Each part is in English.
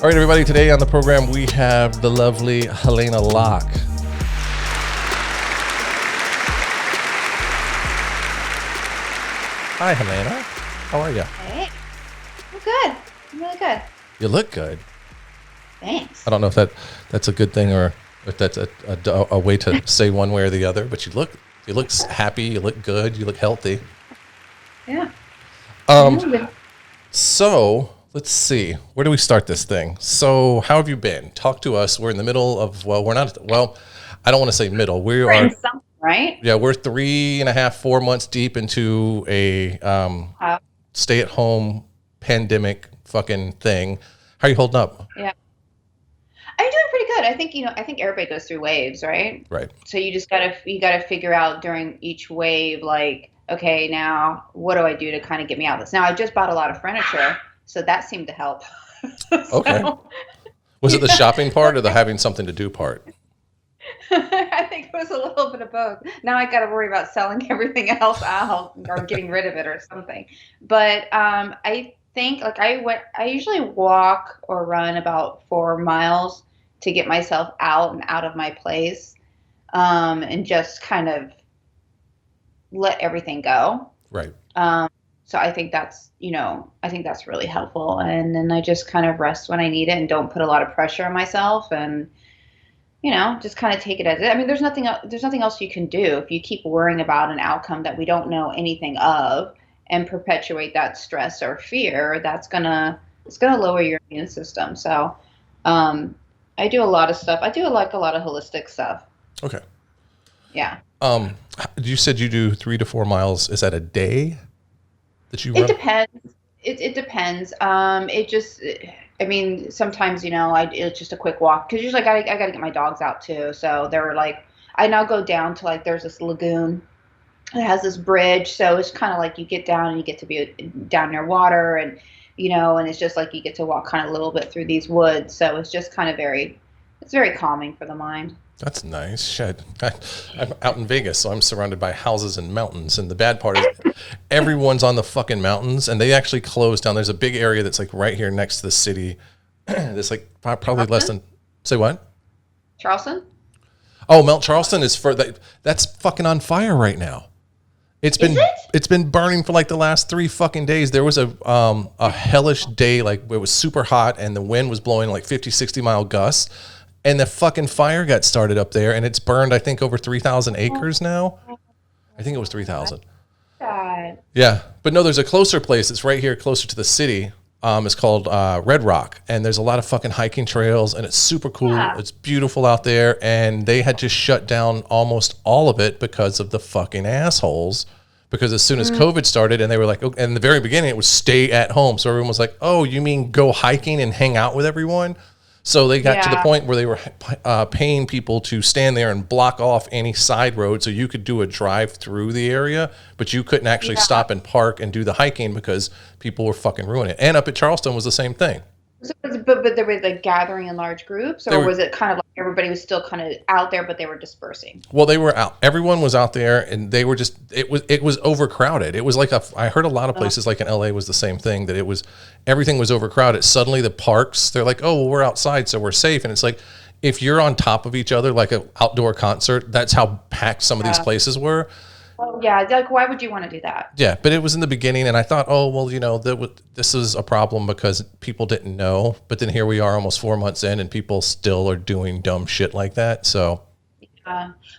All right, everybody, today on the program we have the lovely Helena Locke. Hi, Helena. How are you? Hey, I'm good. I'm really good. You look good. Thanks. I don't know if that's a good thing or if that's a way to say one way or the other, but you look happy, you look good, you look healthy. Yeah. So let's see, where do we start this thing? So how have you been? Talk to us. We're in the middle of, I don't want to say middle. We We're are, in something, right? yeah, we're 3.5, 4 months deep into a stay-at-home pandemic fucking thing. How are you holding up? Yeah. I'm doing pretty good. I think everybody goes through waves, right? Right. So you gotta figure out during each wave, like, okay, now what do I do to kind of get me out of this? Now I just bought a lot of furniture, so that seemed to help. Okay. So, Was it the yeah. shopping part or the having something to do part? I think it was a little bit of both. Now I got to worry about selling everything else out or getting rid of it or something. But I think like I usually walk or run about 4 miles to get myself out and out of my place, and just kind of let everything go. Right. Um, so I think that's really helpful. And then I just kind of rest when I need it and don't put a lot of pressure on myself and just kind of take it as it. I mean, there's nothing else you can do if you keep worrying about an outcome that we don't know anything of and perpetuate that stress or fear. It's gonna lower your immune system. So, um, I do a lot of stuff. I do like a lot of holistic stuff. Okay. Yeah. Um, you said you do 3 to 4 miles. Is that a day that you It run? depends. It depends. I mean, sometimes it's just a quick walk because usually I gotta get my dogs out too. So they're like, I now go down to like there's this lagoon. It has this bridge, so it's kind of like you get down and you get to be down near water, and and it's just like you get to walk kind of a little bit through these woods. So it's just kind of it's very calming for the mind. That's nice. Shit. I'm out in Vegas, so I'm surrounded by houses and mountains. And the bad part is everyone's on the fucking mountains, and they actually closed down. There's a big area that's like right here next to the city. That's like probably less Charleston, than, say what? Charleston, Oh, Mount Charleston is for that. That's fucking on fire right now. It's is been it? it's been burning for like the last 3 fucking days. There was a hellish day, like it was super hot and the wind was blowing like 50, 60 mile gusts, and the fucking fire got started up there, and it's burned I think over 3,000 acres now. I think it was 3,000. God. Yeah, but no, there's a closer place. It's right here, closer to the city. It's called Red Rock, and there's a lot of fucking hiking trails, and it's super cool. Yeah. It's beautiful out there, and they had just shut down almost all of it because of the fucking assholes. Because as soon as Mm, COVID started, and they were like, oh, in the very beginning, it was stay at home. So everyone was like, oh, you mean go hiking and hang out with everyone? So they got to the yeah. point where they were paying people to stand there and block off any side road so you could do a drive through the area, but you couldn't actually Yeah. stop and park and do the hiking because people were fucking ruining it. And up at Charleston was the same thing. But there was like gathering in large groups, They or were was it kind of like everybody was still kind of out there, but they were dispersing? Well, they were out. Everyone was out there, and they were just. It was overcrowded. It was like I heard a lot of Oh, places, like in LA, was the same thing. That it was everything was overcrowded. Suddenly, the parks, they're like, oh, well, we're outside, so we're safe. And it's like, if you're on top of each other, like an outdoor concert, that's how packed some of these yeah. places were. Well, yeah. Like, why would you want to do that? Yeah, but it was in the beginning, and I thought, oh, well, this is a problem because people didn't know. But then here we are, almost 4 months in, and people still are doing dumb shit like that. So,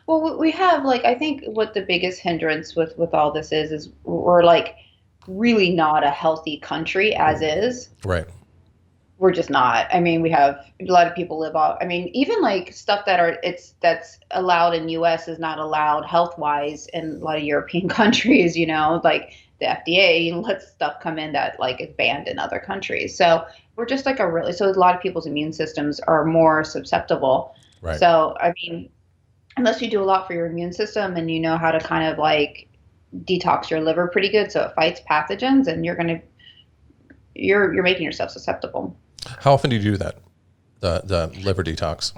Well, we have like I think what the biggest hindrance with all this is we're like really not a healthy country as is. right, We're just not. I mean, we have a lot of people live off. I mean, even like stuff that's allowed in U.S. is not allowed health wise in a lot of European countries. Like the FDA lets stuff come in that like is banned in other countries. So we're just like so a lot of people's immune systems are more susceptible. right. So I mean, unless you do a lot for your immune system and you know how to kind of like detox your liver pretty good so it fights pathogens, and you're making yourself susceptible. How often do you do that? The liver detox.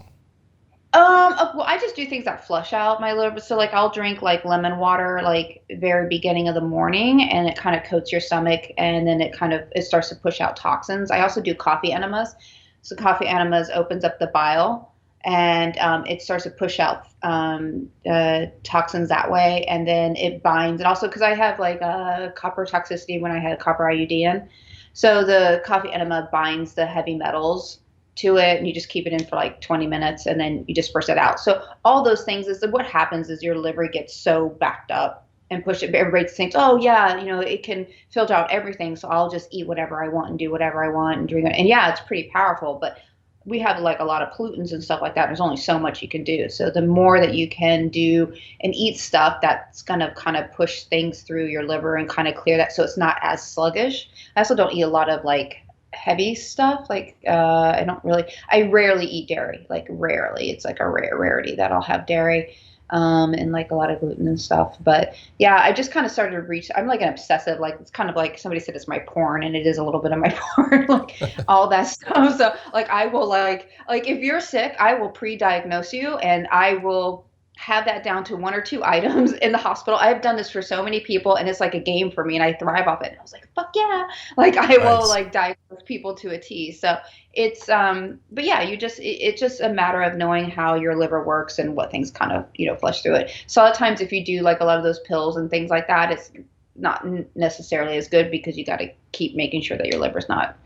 Well, I just do things that flush out my liver. So like I'll drink like lemon water like very beginning of the morning, and it kind of coats your stomach, and then it starts to push out toxins. I also do coffee enemas. So coffee enemas opens up the bile, and it starts to push out toxins that way, and then it binds. And also because I have like a copper toxicity when I had a copper IUD in, so the coffee enema binds the heavy metals to it, and you just keep it in for like 20 minutes, and then you disperse it out. So all those things is what happens is your liver gets so backed up and push it. Everybody thinks, oh yeah, it can filter out everything, so I'll just eat whatever I want and do whatever I want and drink it. And yeah, it's pretty powerful, but we have like a lot of pollutants and stuff like that. There's only so much you can do. So the more that you can do and eat stuff that's going to kind of push things through your liver and kind of clear that, so it's not as sluggish. I also don't eat a lot of like heavy stuff. Like I rarely eat dairy, like rarely. It's like a rarity that I'll have dairy. And like a lot of gluten and stuff. But yeah, I just kind of started to reach, I'm like an obsessive, like it's kind of like somebody said it's my porn, and it is a little bit of my porn, like all that stuff. So like I will like if you're sick, I will pre-diagnose you, and I will have that down to 1 or 2 items in the hospital. I've done this for so many people, and it's like a game for me, and I thrive off it. And I was like, fuck yeah. Like I will like diagnose people to a T. So it's, but yeah, it's just a matter of knowing how your liver works and what things kind of, flush through it. So a lot of times if you do like a lot of those pills and things like that, it's not necessarily as good, because you got to keep making sure that your liver's not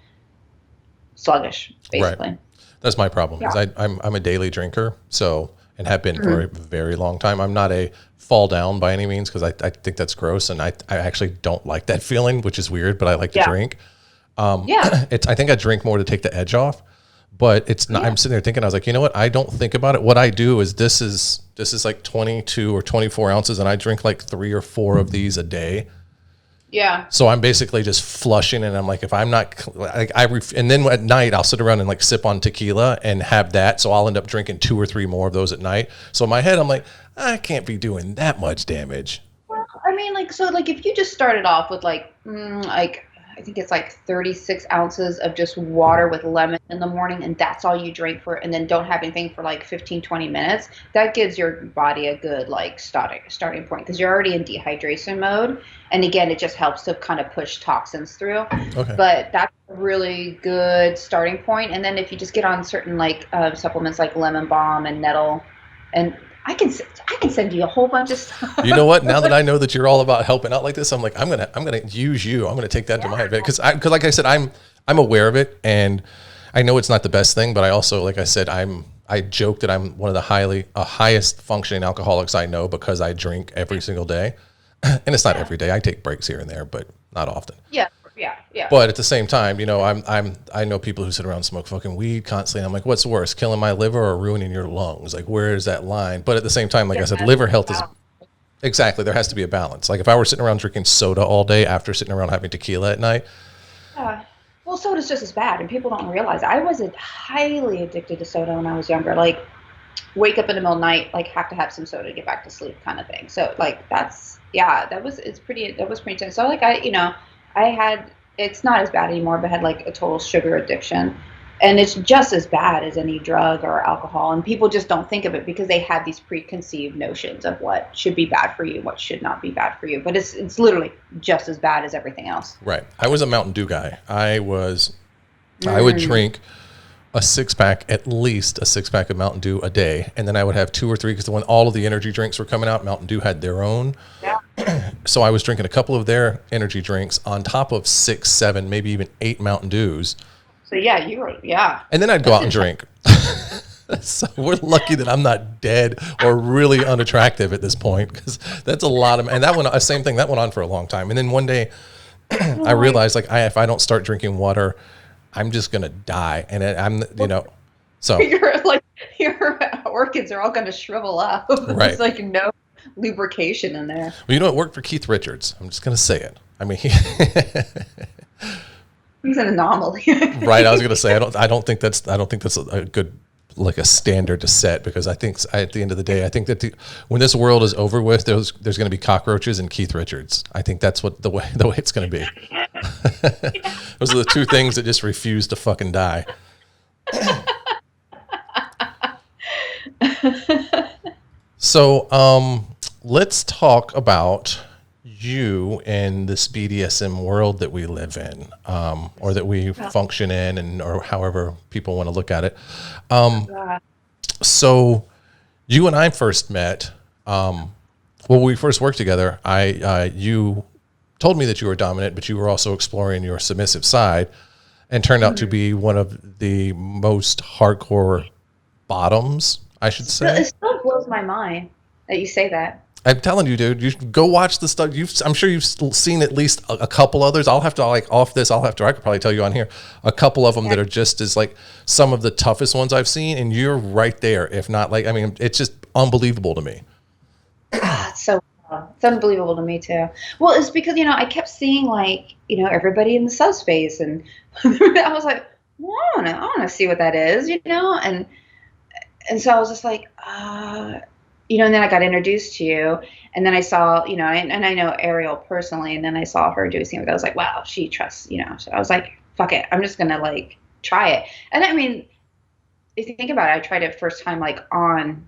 sluggish, basically. Right. That's my problem. Yeah. I'm a daily drinker. So, and have been for a very long time. I'm not a fall down by any means, because I think that's gross, and I actually don't like that feeling, which is weird, but I like to drink. I think I drink more to take the edge off, but it's not. I'm sitting there thinking, I was like, you know what? I don't think about it. What I do is this is like 22 or 24 ounces, and I drink like 3 or 4 of these a day. Yeah. So I'm basically just flushing, and I'm like, if I'm not like and then at night I'll sit around and like sip on tequila and have that. So I'll end up drinking 2 or 3 more of those at night. So in my head, I'm like, I can't be doing that much damage. Well, I mean, like, so like if you just started off with like I think it's like 36 ounces of just water with lemon in the morning, and that's all you drink for, and then don't have anything for like 15, 20 minutes, that gives your body a good like starting point, because you're already in dehydration mode. And again, it just helps to kind of push toxins through. Okay. But that's a really good starting point. And then if you just get on certain like supplements like lemon balm and nettle, and I can send you a whole bunch of stuff. You know what? Now that I know that you're all about helping out like this, I'm like, I'm gonna use you. I'm gonna take that to my advantage, because like I said, I'm aware of it, and I know it's not the best thing, but I also, like I said, I joke that I'm one of the highest functioning alcoholics I know, because I drink every single day, and it's not every day. I take breaks here and there, but not often. Yeah. But at the same time, I know people who sit around and smoke fucking weed constantly. And I'm like, what's worse, killing my liver or ruining your lungs? Like, where is that line? But at the same time, like I said, liver health is exactly, there has to be a balance. Like if I were sitting around drinking soda all day after sitting around having tequila at night. Well, soda's just as bad, and people don't realize it. I was highly addicted to soda when I was younger. Like wake up in the middle of the night, like have to have some soda to get back to sleep kind of thing. So like that was pretty intense. So like it's not as bad anymore, but I had like a total sugar addiction, and it's just as bad as any drug or alcohol. And people just don't think of it, because they have these preconceived notions of what should be bad for you, what should not be bad for you. But it's literally just as bad as everything else. Right. I was a Mountain Dew guy. I would drink at least a 6-pack of Mountain Dew a day. And then I would have 2 or 3, because when all of the energy drinks were coming out, Mountain Dew had their own. Yeah. So I was drinking a couple of their energy drinks on top of 6, 7, maybe even 8 Mountain Dews. So yeah, And then I'd go out and drink. So we're lucky that I'm not dead or really unattractive at this point, because that's a lot of, and that one, same thing, that went on for a long time. And then one day I realized, like, if I don't start drinking water, I'm just going to die. And so your orchids are all going to shrivel up. Right. There's like no lubrication in there. Well, it worked for Keith Richards. I'm just going to say it. I mean, he's an anomaly. Right. I was going to say, I don't think that's a good, like a standard to set, because I think at the end of the day, I think that when this world is over with, there's going to be cockroaches and Keith Richards. I think that's what the way it's going to be. Those are the 2 things that just refuse to fucking die. So, let's talk about you in this BDSM world that we live in, or that we function in, and or however people want to look at it. So you and I first met. Well, when we first worked together, you told me that you were dominant, but you were also exploring your submissive side, and turned out to be one of the most hardcore bottoms, I should say. It still blows my mind that you say that. I'm telling you, dude, you should go watch the stuff. I'm sure you've seen at least a couple others. I'll have to I could probably tell you on here a couple of them that are just as like some of the toughest ones I've seen. And you're right there. If not like, I mean, it's just unbelievable to me. It's unbelievable to me too. Well, it's because, I kept seeing like, everybody in the subspace, and I was like, well, I want to see what that is, and so I was just like, and then I got introduced to you, and then I saw, and I know Ariel personally, and then I saw her do something. I was like, wow, she trusts, So I was like, fuck it, I'm just gonna like try it. And I mean, if you think about it, I tried it first time like on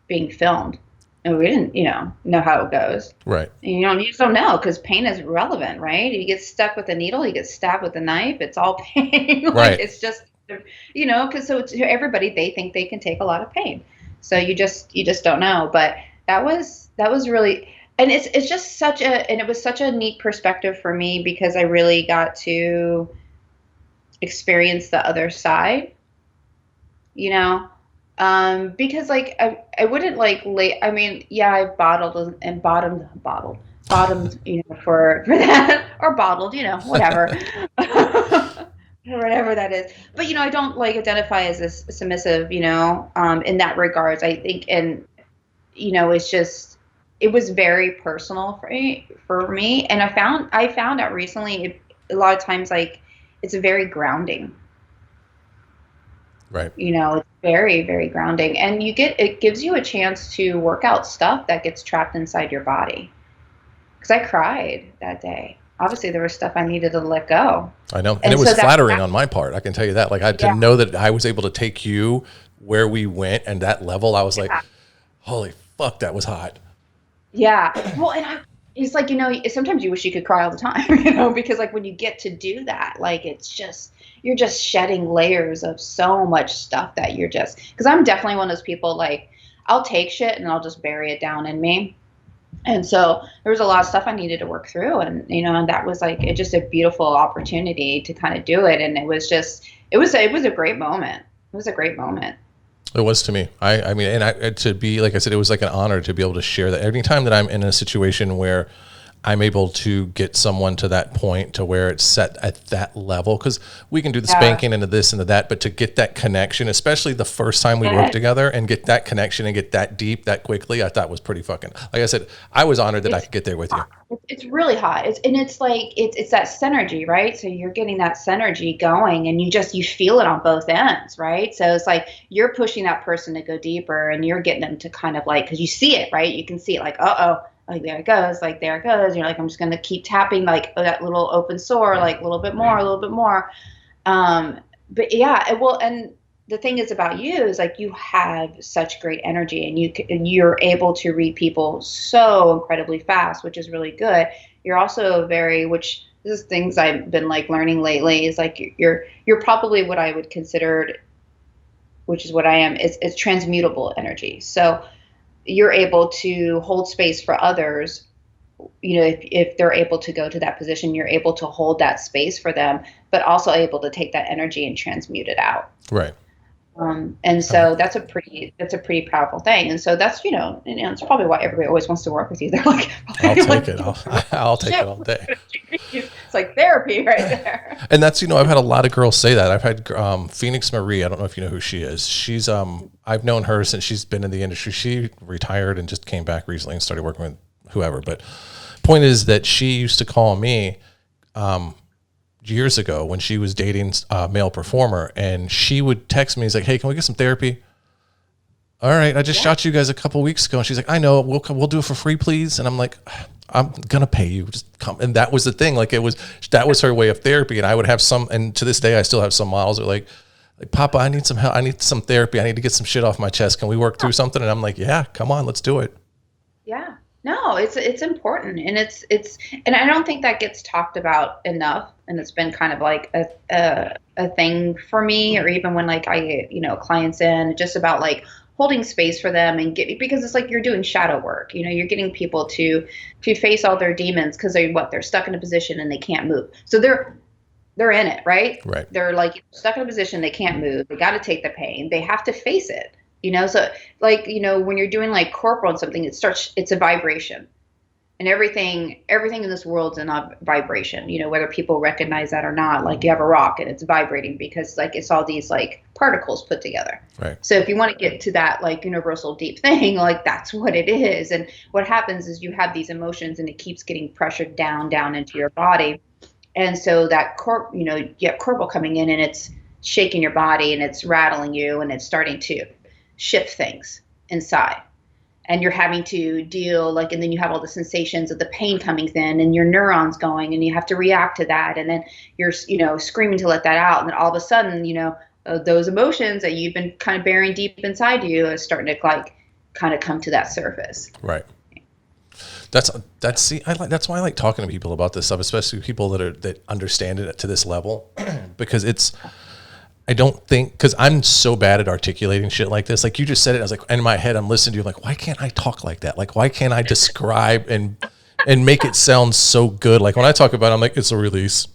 being filmed, and we didn't, know how it goes. Right. And, you just don't know, because pain is relevant, right? You get stuck with a needle, you get stabbed with a knife, it's all pain. Like, right. It's just, because so to everybody, they think they can take a lot of pain. So you just don't know. But that was really, and it's just and it was such a neat perspective for me, because I really got to experience the other side, because like I wouldn't like I mean, yeah, I bottomed, for that, or bottled, whatever. Whatever that is. But, I don't like identify as a submissive, in that regards, I think. And, it was very personal for me. And I found out recently, a lot of times, like, it's very grounding. Right. It's very, very grounding. And it gives you a chance to work out stuff that gets trapped inside your body. Because I cried that day. Obviously, there was stuff I needed to let go. I know. And it was flattering on my part. I can tell you that. Like, to know that I was able to take you where we went, and that level, I was like, holy fuck, that was hot. Yeah. Well, and it's like, sometimes you wish you could cry all the time, because like when you get to do that, like, you're just shedding layers of so much stuff that because I'm definitely one of those people, like, I'll take shit and I'll just bury it down in me. And so there was a lot of stuff I needed to work through, and and that was like just a beautiful opportunity to kind of do it. And it was a great moment. It was a great moment. It was to me. I mean, and to be, like I said, it was like an honor to be able to share that. Every time that I'm in a situation where I'm able to get someone to that point to where it's set at that level, because we can do the spanking and the this and the that, but to get that connection, especially the first time we worked together, and get that connection and get that deep that quickly, I thought was pretty fucking, like I said, I was honored that I could get there with you. It's really hot. It's like, it's that synergy, right? So you're getting that synergy going, and you feel it on both ends, right? So it's like, you're pushing that person to go deeper, and you're getting them to kind of like, because you see it, right? You can see it, like, like, there it goes, like, there it goes. You're like, I'm just going to keep tapping, like, that little open sore, like, a little bit more. But yeah, and the thing is about you is, like, you have such great energy, and you're able to read people so incredibly fast, which is really good. You're also which this is things I've been like learning lately, is like, you're probably what I would consider, which is what I am, is transmutable energy. So you're able to hold space for others. If they're able to go to that position, you're able to hold that space for them, but also able to take that energy and transmute it out. Right. And so that's a pretty powerful thing. And so that's, it's probably why everybody always wants to work with you. They're like, I'll take it. I'll take it all day. It's like therapy right there. And that's, I've had a lot of girls say that. I've had Phoenix Marie. I don't know if you know who she is. She's, I've known her since she's been in the industry. She retired and just came back recently and started working with whoever. But point is that she used to call me, years ago when she was dating a male performer, and she would text me. He's like, hey, can we get some therapy? All right. I just shot you guys a couple weeks ago. And she's like, I know, we'll do it for free, please. And I'm like, I'm going to pay you. Just come. And that was the thing. Like, that was her way of therapy. And I would have and to this day, I still have some models that are like, Papa, I need some help. I need some therapy. I need to get some shit off my chest. Can we work through something? And I'm like, yeah, come on, let's do it. Yeah. No, it's important, and and I don't think that gets talked about enough, and it's been kind of like a thing for me, or even when like I get, clients in, just about like holding space for them and because it's like you're doing shadow work, you're getting people to face all their demons because they're stuck in a position and they can't move. So they're in it, right? Right. They're like stuck in a position, they can't move, they got to take the pain, they have to face it. So like, when you're doing like corporal and something, it's a vibration, and everything in this world's in a vibration, whether people recognize that or not. Like you have a rock and it's vibrating because like it's all these like particles put together. Right. So if you want to get to that like universal deep thing, like that's what it is. And what happens is you have these emotions and it keeps getting pressured down into your body. And so that you have corporal coming in and it's shaking your body and it's rattling you and it's starting to shift things inside, and you're having to deal and then you have all the sensations of the pain coming in and your neurons going and you have to react to that, and then you're screaming to let that out, and then all of a sudden those emotions that you've been kind of burying deep inside you are starting to kind of come to that surface. Right. That's that's why I like talking to people about this stuff, especially people that understand it to this level, because I don't think, because I'm so bad at articulating shit like this. Like you just said it, I was like, in my head, I'm listening to you, like, why can't I talk like that? Like, why can't I describe and make it sound so good? Like when I talk about it, I'm like, it's a release.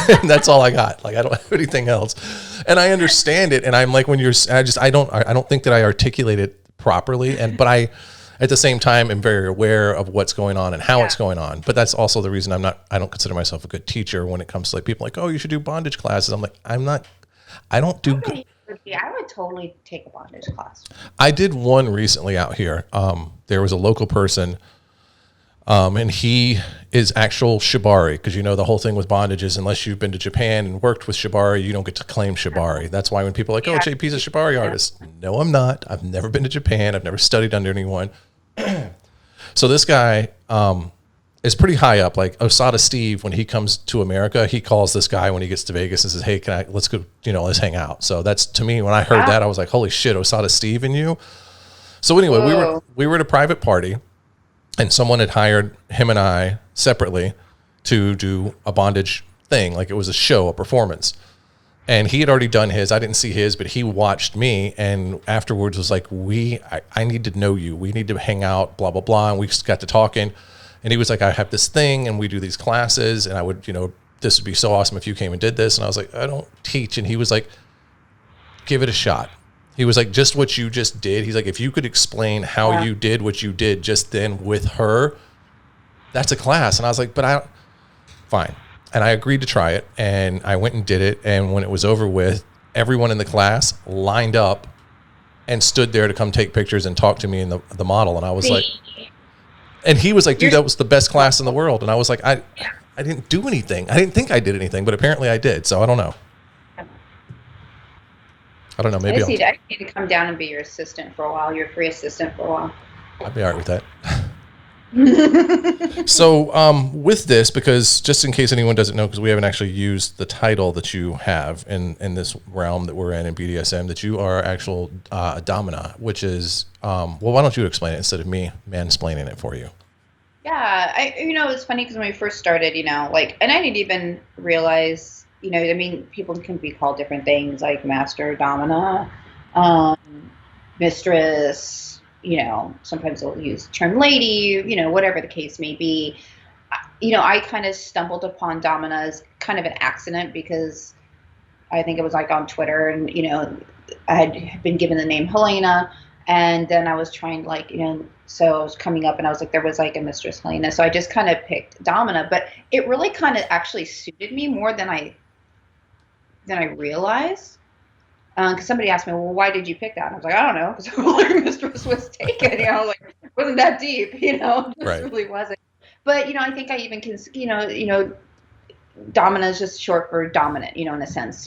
And that's all I got. Like I don't have anything else. And I understand it. And I'm like, I don't think that I articulate it properly. But I, at the same time, am very aware of what's going on and how it's going on. But that's also the reason I don't consider myself a good teacher when it comes to like people like, oh, you should do bondage classes. I'm like, I don't do good. I would totally take a bondage class. I did one recently out here. There was a local person, and he is actual shibari, because the whole thing with bondage is unless you've been to Japan and worked with shibari, you don't get to claim shibari. That's why when people are like, oh, JP's a shibari artist. No, I'm not. I've never been to Japan. I've never studied under anyone. So this guy is pretty high up. Like Osada Steve, when he comes to America, he calls this guy when he gets to Vegas and says, hey, let's go, let's hang out. So that's, to me, when I heard that, I was like, holy shit, Osada Steve and you. So anyway, we were at a private party, and someone had hired him and I separately to do a bondage thing. Like it was a show, a performance. And he had already done his. I didn't see his, but he watched me, and afterwards was like, I need to know you. We need to hang out, blah, blah, blah. And we just got to talking. And he was like, I have this thing, and we do these classes, and I would, this would be so awesome if you came and did this. And I was like, I don't teach. And he was like, give it a shot. He was like, just what you just did. He's like, if you could explain how you did what you did just then with her, that's a class. And I was like, fine. And I agreed to try it, and I went and did it. And when it was over with, everyone in the class lined up and stood there to come take pictures and talk to me and the model. And I was like, and he was like, dude, that was the best class in the world. And I was like, I didn't do anything. I didn't think I did anything, but apparently I did. So I don't know. Maybe I need to come down and be your assistant for a while, your free assistant for a while. I'd be all right with that. So with this, because just in case anyone doesn't know, because we haven't actually used the title that you have in this realm that we're in BDSM, that you are actual Domina, which is, well, why don't you explain it instead of me mansplaining it for you? Yeah, it's funny because when we first started, and I didn't even realize, people can be called different things like master, domina, mistress. Sometimes they'll use the term lady, whatever the case may be. I kind of stumbled upon Domina as kind of an accident, because I think it was like on Twitter, and, I had been given the name Helena, and then I was trying so I was coming up and I was like, there was like a Mistress Helena. So I just kind of picked Domina, but it really kind of actually suited me more than I realized. Because somebody asked me, well, why did you pick that? And I was like, I don't know, because Mistress was taken. Like, it wasn't that deep, it right. really wasn't. But I think I even can, Domina is just short for dominant, in a sense.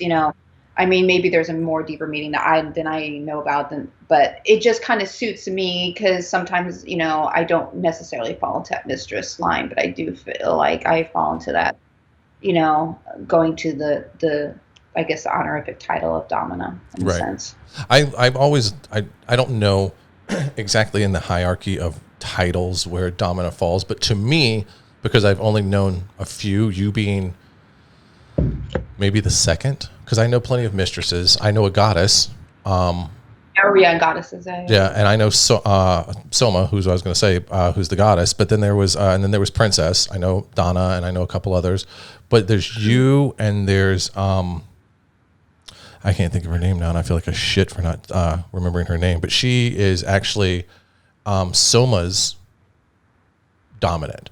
I mean, maybe there's a more deeper meaning than I know about, but it just kind of suits me, because sometimes I don't necessarily fall into that mistress line, but I do feel like I fall into that, going to the I guess, the honorific title of Domina in a sense. I've always, I don't know exactly in the hierarchy of titles where Domina falls, but to me, because I've only known a few, you being maybe the second, because I know plenty of mistresses. I know a goddess. Oh yeah, goddesses. Yeah, and I know Soma, who's what I was going to say, who's the goddess. But then there was, and then there was Princess. I know Donna, and I know a couple others. But there's you, and there's I can't think of her name now, and I feel like a shit for not remembering her name. But she is actually Soma's dominant,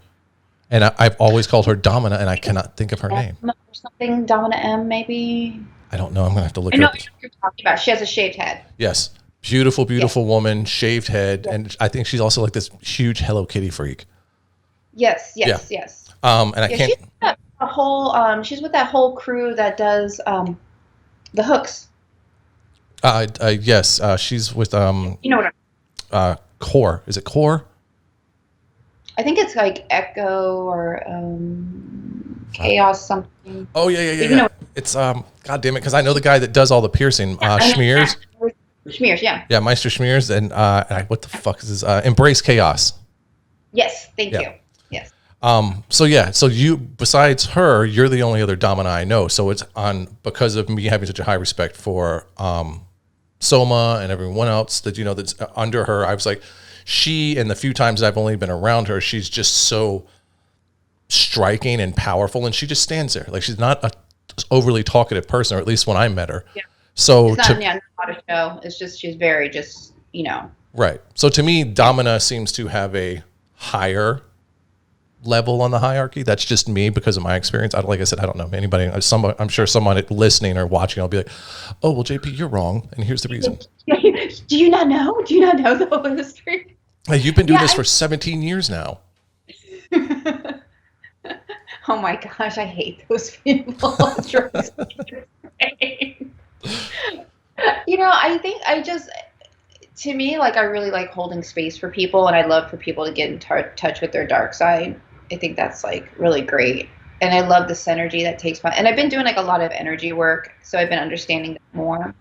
and I've always called her Domina, and I cannot think of her name. Or something, Domina M, maybe. I don't know. I'm gonna have to look I know up. what you're talking about. She has a shaved head. Yes, beautiful woman, shaved head, and I think she's also like this huge Hello Kitty freak. Yes. And I can't. She's with that whole. She's with that whole crew that does the hooks. Yes, she's with You know what? Core. Is it Core? I think it's like Echo or Chaos something. Oh yeah. It's God damn it, because I know the guy that does all the piercing. Schmears. Schmears, yeah. Yeah, Meister Schmears, and what the fuck is this? Embrace Chaos. Yes, thank you. Yes. So you, besides her, you're the only other Domina I know. So it's because of me having such a high respect for Soma and everyone else that that's under her. I was like, she, and the few times I've only been around her, she's just so striking and powerful, and she just stands there like she's not a overly talkative person, or at least when I met her. Yeah. So it's not a show. It's just she's very just right. So to me, Domina seems to have a higher level on the hierarchy. That's just me because of my experience. Like I said, I don't know anybody. I'm sure someone listening or watching will be like, "Oh, well, JP, you're wrong, and here's the reason." Do you not know? Do you not know the whole history? Hey, you've been doing this for 17 years now. Oh my gosh, I hate those people. To me, like, I really like holding space for people, and I love for people to get in touch with their dark side. I think that's like really great. And I love this synergy that takes place. And I've been doing like a lot of energy work, so I've been understanding that more.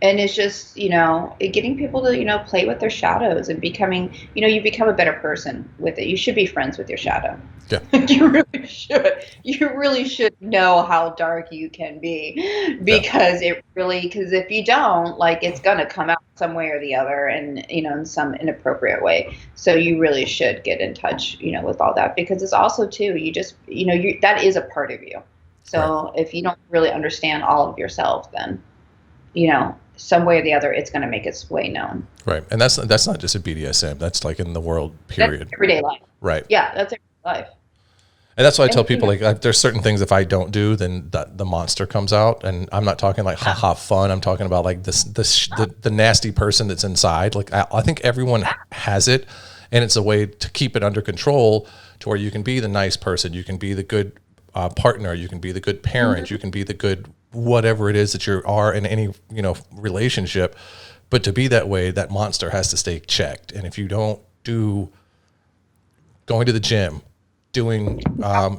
And it's just, getting people to, play with their shadows and becoming, you become a better person with it. You should be friends with your shadow. Yeah. You really should. You really should know how dark you can be, because because if you don't, like, it's going to come out some way or the other, and, in some inappropriate way. So you really should get in touch, with all that, because it's also too, you just, that is a part of you. So if you don't really understand all of yourself, then, some way or the other, it's going to make its way known. Right. And that's not just a BDSM. That's like in the world, period. That's everyday life. Right. Yeah, that's everyday life. And that's why I tell people, like, there's certain things if I don't do, then the monster comes out. And I'm not talking like haha fun. I'm talking about like the nasty person that's inside. Like, I think everyone has it, and it's a way to keep it under control, to where you can be the nice person, you can be the good partner, you can be the good parent, you can be the good whatever it is that you are in any relationship. But to be that way, that monster has to stay checked. And if you don't do going to the gym, doing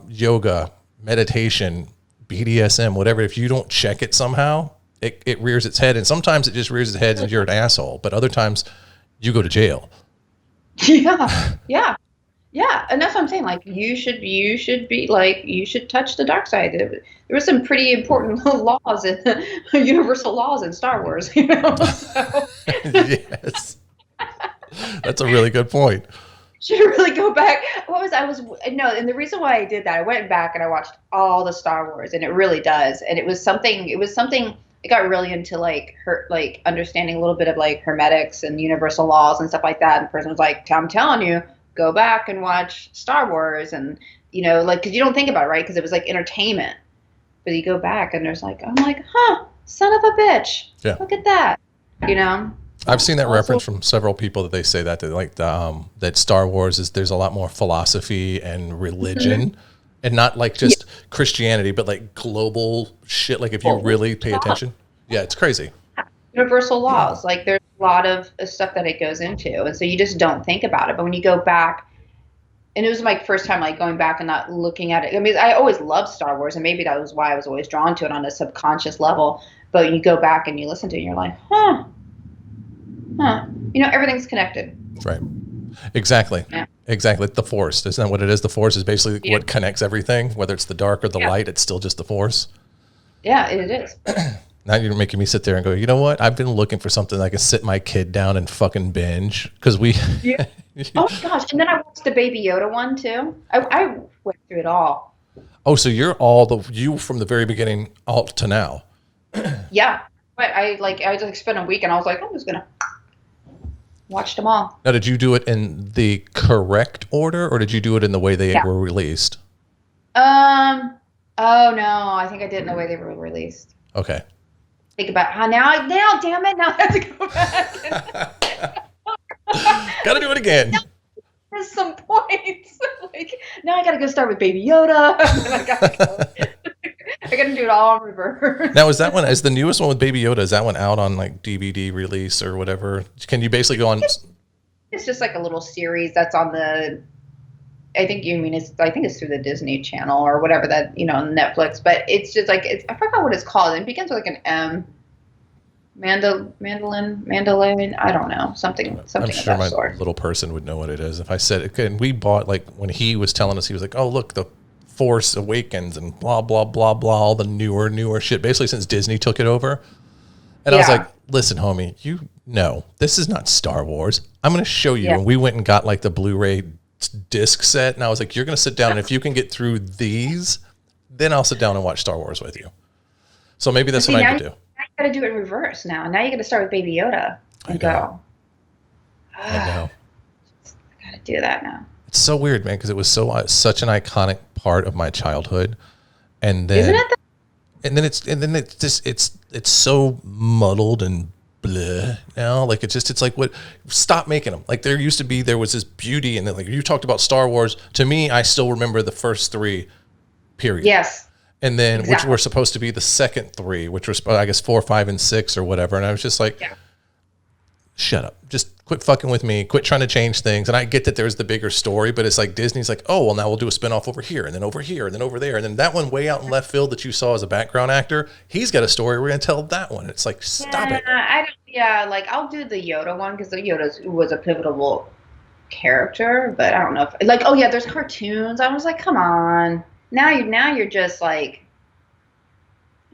yoga, meditation, BDSM, whatever, if you don't check it somehow, it rears its head. And sometimes it just rears its head and you're an asshole. But other times you go to jail. Yeah. And that's what I'm saying. Like, you should be like, you should touch the dark side. There were some pretty important laws universal laws in Star Wars, So. Yes. That's a really good point. Should really go back. And the reason why I did that, I went back and I watched all the Star Wars, and it really does. And it was something, I got really into like understanding a little bit of like hermetics and universal laws and stuff like that. And the person was like, I'm telling you, go back and watch Star Wars. And, cause you don't think about it, right? Cause it was like entertainment, but you go back and I'm like, son of a bitch. Yeah. Look at that. I've seen that reference from several people that they say that like that Star Wars there's a lot more philosophy and religion, and not like just Christianity, but like global shit. Like if you really pay attention, it's crazy. Universal laws, like there's a lot of stuff that it goes into, and so you just don't think about it. But when you go back, and it was my first time like going back and not looking at it. I mean, I always loved Star Wars, and maybe that was why I was always drawn to it on a subconscious level. But you go back and you listen to it, and you're like, everything's connected. Right. Exactly. Yeah. Exactly. The force. Isn't that what it is? The force is basically Yeah. what connects everything, whether it's the dark or the light, it's still just the force. Yeah, it is. Now you're making me sit there and go, you know what? I've been looking for something I can sit my kid down and fucking binge. Because we. Yeah. Oh my gosh. And then I watched the Baby Yoda one too. I went through it all. Oh, so you're you from the very beginning all to now. Yeah. But I just spent a week and I was like, I'm just going to watch them all. Now, did you do it in the correct order or did you do it in the way they were released? Oh no, I think I did it in the way they were released. Okay. Think about how now, damn it, now I have to go back. Gotta do it again. There's some points. Like now I gotta go start with Baby Yoda. I gotta do it all in reverse. Now, is the newest one with Baby Yoda, is that one out on like DVD release or whatever? Can you basically go on? It's just like a little series that's on the. I think it's through the Disney Channel or whatever that Netflix, but it's just like I forgot what it's called. It begins with like an M. Mandolin. I don't know, something. I'm sure of that sort. Little person would know what it is if I said it. And we bought, like, when he was telling us, he was like, "Oh, look, the Force Awakens and blah blah blah blah, all the newer shit." Basically, since Disney took it over, and I was like, "Listen, homie, this is not Star Wars. I'm going to show you." And we went and got like the Blu-ray disc set, and I was like, "You're going to sit down, and if you can get through these, then I'll sit down and watch Star Wars with you." So maybe that's what I could do. Now you got to do it in reverse. Now you got to start with Baby Yoda and go. I know. I got to do that now. It's so weird, man, because it was such an iconic part of my childhood, and then isn't it? It's so muddled and bleh now. Like it's like what? Stop making them. Like there was this beauty, and then like you talked about Star Wars. To me, I still remember the first three, period. Yes. And then which were supposed to be the second three, which were I guess 4, 5, and 6 or whatever. And I was just like, shut up. Just quit fucking with me. Quit trying to change things. And I get that there's the bigger story, but it's like Disney's like, oh, well, now we'll do a spinoff over here and then over here and then over there. And then that one way out in left field that you saw as a background actor, he's got a story. We're going to tell that one. It's like, stop it. Like I'll do the Yoda one because the Yoda was a pivotal character, but I don't know if there's cartoons. I was like, come on. Now you're just like,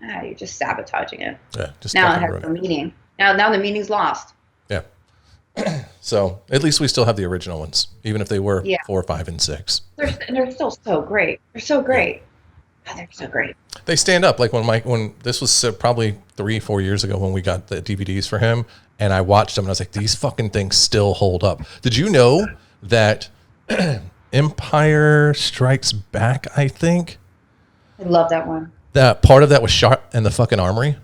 you're just sabotaging it. Yeah, just now it has no meaning. Now the meaning's lost. Yeah. So at least we still have the original ones, even if they were 4, 5, and 6. They're still so great. They're so great. Yeah. Oh, they're so great. They stand up. Like when this was probably 3, 4 years ago when we got the DVDs for him, and I watched them, and I was like, these fucking things still hold up. Did you know that Empire Strikes Back, I think? I love that one. That part of that was shot in the fucking Armory.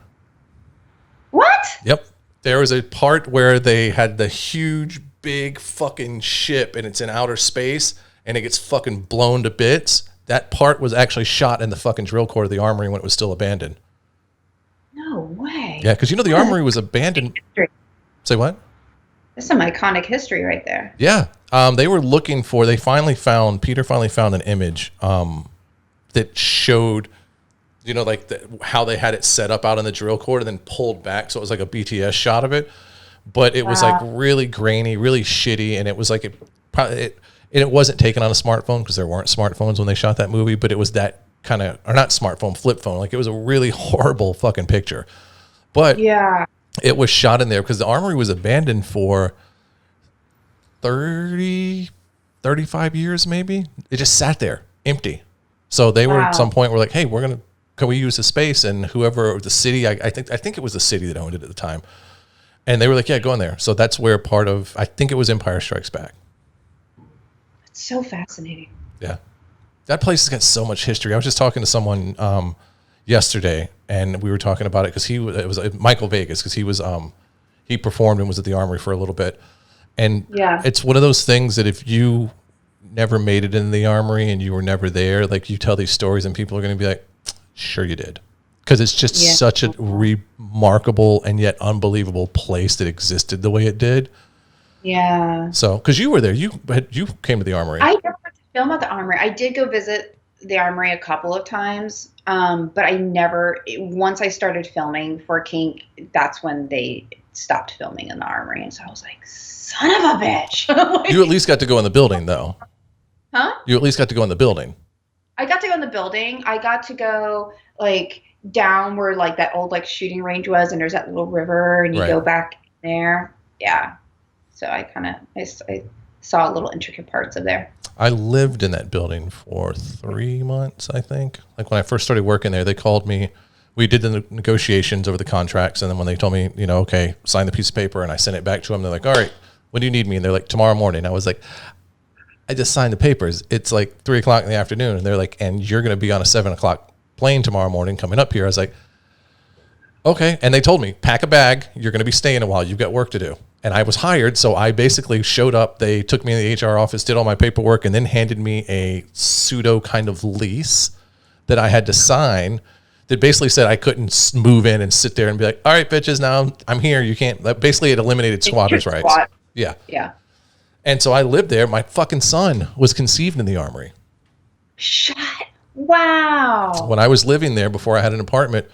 What? Yep. There was a part where they had the huge, big fucking ship, and it's in outer space, and it gets fucking blown to bits. That part was actually shot in the fucking drill core of the Armory when it was still abandoned. No way. Yeah, because the Armory was abandoned. Say what? That's some iconic history right there. Yeah. They were looking for, Peter finally found an image that showed, how they had it set up out in the drill core and then pulled back. So it was like a BTS shot of it. But it was like really grainy, really shitty. And it was like, it wasn't taken on a smartphone because there weren't smartphones when they shot that movie. But it was that kind of, or not smartphone, flip phone. Like it was a really horrible fucking picture. But it was shot in there because the Armory was abandoned for 30, 35 years maybe. It just sat there empty. So they were at some point were like, hey, can we use the space? And whoever the city, I think it was the city that owned it at the time. And they were like, yeah, go in there. So that's where I think it was Empire Strikes Back. It's so fascinating. Yeah. That place has got so much history. I was just talking to someone yesterday, and we were talking about it because it was Michael Vegas, because he performed and was at the Armory for a little bit. And it's one of those things that if you never made it in the Armory and you were never there, like you tell these stories and people are going to be like, sure you did. Because it's just such a remarkable and yet unbelievable place that existed the way it did. Yeah. So, because you were there, you came to the Armory. I never went to film at the Armory. I did go visit the Armory a couple of times, but I never. Once I started filming for Kink, that's when they stopped filming in the Armory. And so I was like, son of a bitch. Like, You at least got to go in the building, though. huh? You at least got to go in the building. I got to go in the building. I got to go like down where like that old like shooting range was, and there's that little river, and you go back there. Yeah. So I saw little intricate parts of there. I lived in that building for 3 months, I think. Like when I first started working there, they called me. We did the negotiations over the contracts, and then when they told me, you know, okay, sign the piece of paper, and I sent it back to them, they're like, all right, when do you need me? And they're like, tomorrow morning. I was like, I just signed the papers. It's like 3 o'clock in the afternoon. And they're like, and you're going to be on a 7 o'clock plane tomorrow morning coming up here. I was like, okay. And they told me, pack a bag. You're going to be staying a while. You've got work to do. And I was hired. So I basically showed up. They took me in the HR office, did all my paperwork, and then handed me a pseudo kind of lease that I had to sign that basically said I couldn't move in and sit there and be like, all right, bitches, now I'm here. You can't. Basically, it eliminated squatters' rights. Yeah. Yeah. And so I lived there. My fucking son was conceived in the Armory. Wow. When I was living there before I had an apartment,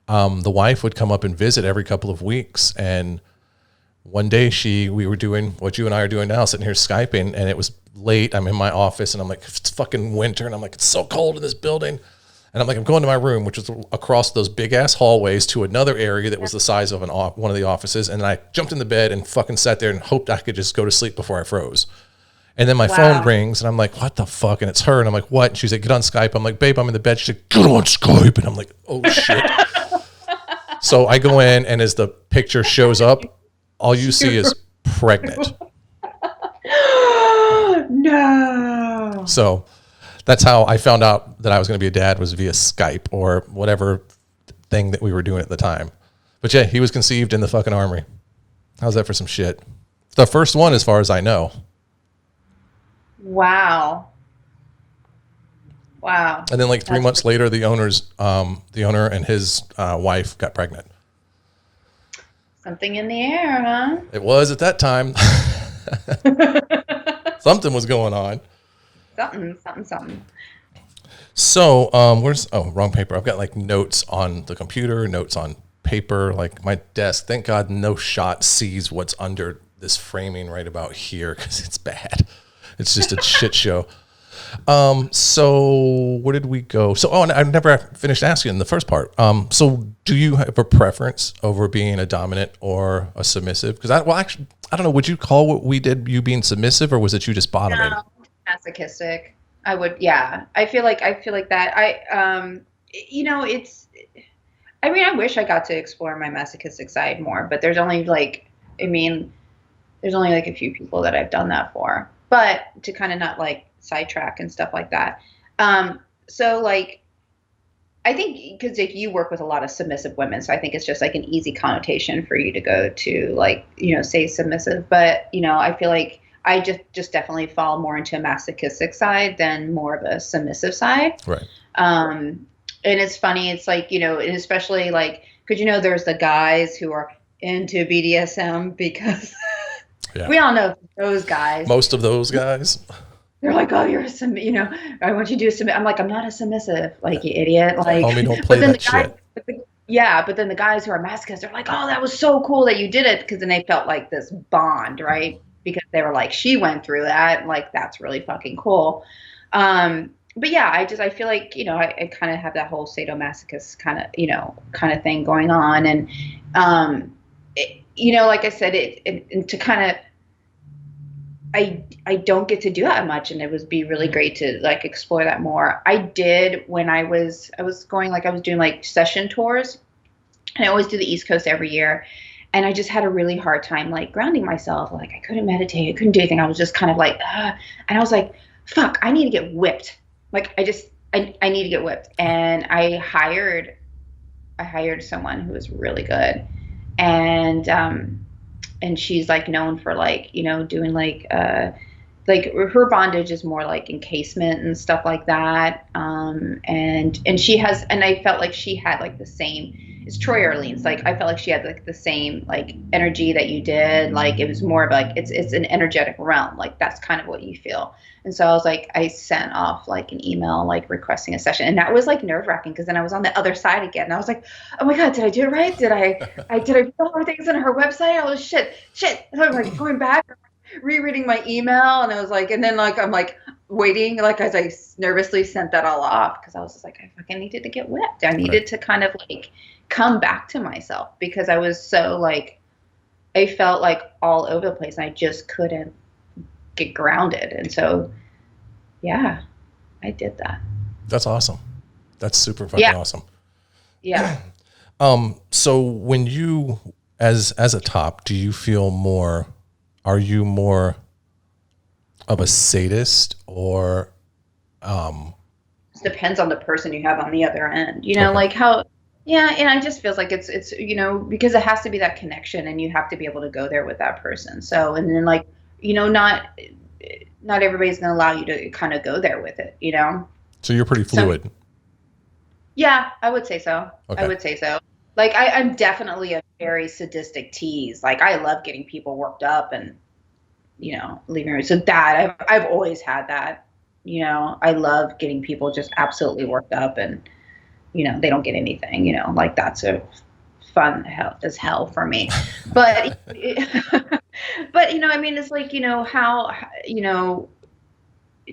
the wife would come up and visit every couple of weeks. And one day we were doing what you and I are doing now, sitting here Skyping, and it was late. I'm in my office and I'm like, it's fucking winter. And I'm like, it's so cold in this building. And I'm like, I'm going to my room, which was across those big ass hallways to another area that was the size of one of the offices. And then I jumped in the bed and fucking sat there and hoped I could just go to sleep before I froze. And then my phone rings and I'm like, what the fuck? And it's her. And I'm like, what? And she's like, get on Skype. I'm like, babe, I'm in the bed. She's like, get on Skype. And I'm like, oh shit. So I go in, and as the picture shows up, all you see is pregnant. No. So that's how I found out that I was going to be a dad, was via Skype or whatever thing that we were doing at the time. But yeah, he was conceived in the fucking Armory. How's that for some shit? The first one, as far as I know. Wow. And then like 3 months later, the owner and his wife got pregnant. Something in the air, huh? It was at that time. Something was going on. Something. So, wrong paper. I've got like notes on the computer, notes on paper, like my desk. Thank God no shot sees what's under this framing right about here, because it's bad. It's just a shit show. So where did we go? So, and I never finished asking the first part. So do you have a preference over being a dominant or a submissive? Because actually, I don't know. Would you call what we did you being submissive, or was it you just bottoming? No, masochistic. I would, yeah. I feel like that. I wish I got to explore my masochistic side more, but there's only like a few people that I've done that for. But to kind of not like sidetrack and stuff like that. So like, I think because if you work with a lot of submissive women, so I think it's just like an easy connotation for you to go to like, say submissive. But, I feel like I just definitely fall more into a masochistic side than more of a submissive side. Right. And it's funny. It's like, and especially like, because, there's the guys who are into BDSM because we all know those guys. Most of those guys. They're like, oh, you're I want you to do submit. I'm like, I'm not a submissive, like, you idiot. Like, homie, don't play that shit. But then the guys who are masochists, they're like, oh, that was so cool that you did it. Because then they felt like this bond, right? Because they were like, she went through that. Like, that's really fucking cool. But yeah, I feel like, I kind of have that whole sadomasochist kind of thing going on. And, like I said, it to kind of, I don't get to do that much, and it would be really great to like explore that more. I did when I was going, like, I was doing like session tours, and I always do the East Coast every year. And I just had a really hard time like grounding myself. Like I couldn't meditate, I couldn't do anything. I was just kind of like, and I was like, fuck, I need to get whipped. Like I need to get whipped. And I hired someone who was really good. And she's like known for like, doing like her bondage is more like encasement and stuff like that. And she has, and I felt like she had like the same it's Troy Orleans. Like I felt like she had like the same like energy that you did. Like it was more of like it's an energetic realm. Like that's kind of what you feel. And so I was like, I sent off like an email like requesting a session, and that was like nerve wracking because then I was on the other side again. And I was like, oh my god, did I do it right? Did I put all the things in her website? Oh shit. And I'm like going back, rereading my email, and I was like, and then like I'm like waiting, like as I nervously sent that all off because I was just like, I fucking needed to get whipped. I needed to kind of like come back to myself because I was so like, I felt like all over the place and I just couldn't get grounded. And so, yeah, I did that. That's awesome. That's super fucking awesome. Yeah. So when you, as a top, do you feel more, are you more of a sadist or, it depends on the person you have on the other end, you know, like how, yeah. And I just feels like it's, you know, because it has to be that connection and you have to be able to go there with that person. So, and then like, you know, not everybody's going to allow you to kind of go there with it, you know? So you're pretty fluid. So, yeah, I would say so. Okay. I would say so. Like I'm definitely a very sadistic tease. Like I love getting people worked up and, you know, leaving her. So that I've always had that, you know, I love getting people just absolutely worked up and, you know, they don't get anything, you know, like that's a fun as hell for me. But, but, you know, I mean, it's like, you know, how, you know,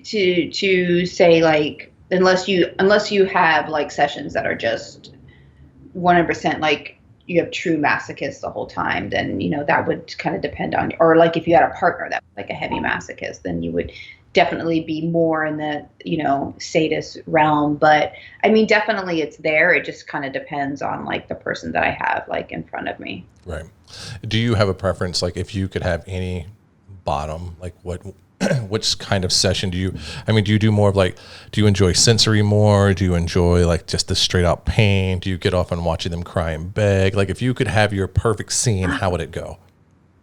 to say like, unless you have like sessions that are just 100% like you have true masochists the whole time, then, you know, that would kind of depend on, or like if you had a partner that was like a heavy masochist, then you would definitely be more in the, you know, sadist realm. But I mean, definitely it's there. It just kind of depends on like the person that I have like in front of me. Right. Do you have a preference? Like if you could have any bottom, like which kind of session do you do more of like, do you enjoy sensory more? Do you enjoy like just the straight out pain? Do you get off on watching them cry and beg? Like if you could have your perfect scene, how would it go?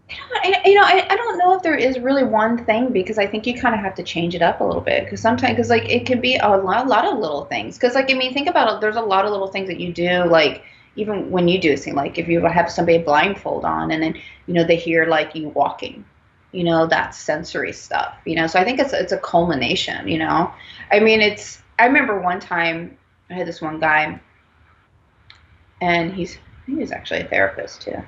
I don't know if there is really one thing because I think you kind of have to change it up a little bit because sometimes, because like it can be a lot of little things. Because like, I mean, think about it. There's a lot of little things that you do, like even when you do a scene, like if you have somebody blindfold on and then, you know, they hear like you walking, you know, that's sensory stuff, you know? So I think it's a culmination, you know? I mean, I remember one time I had this one guy and he was actually a therapist too,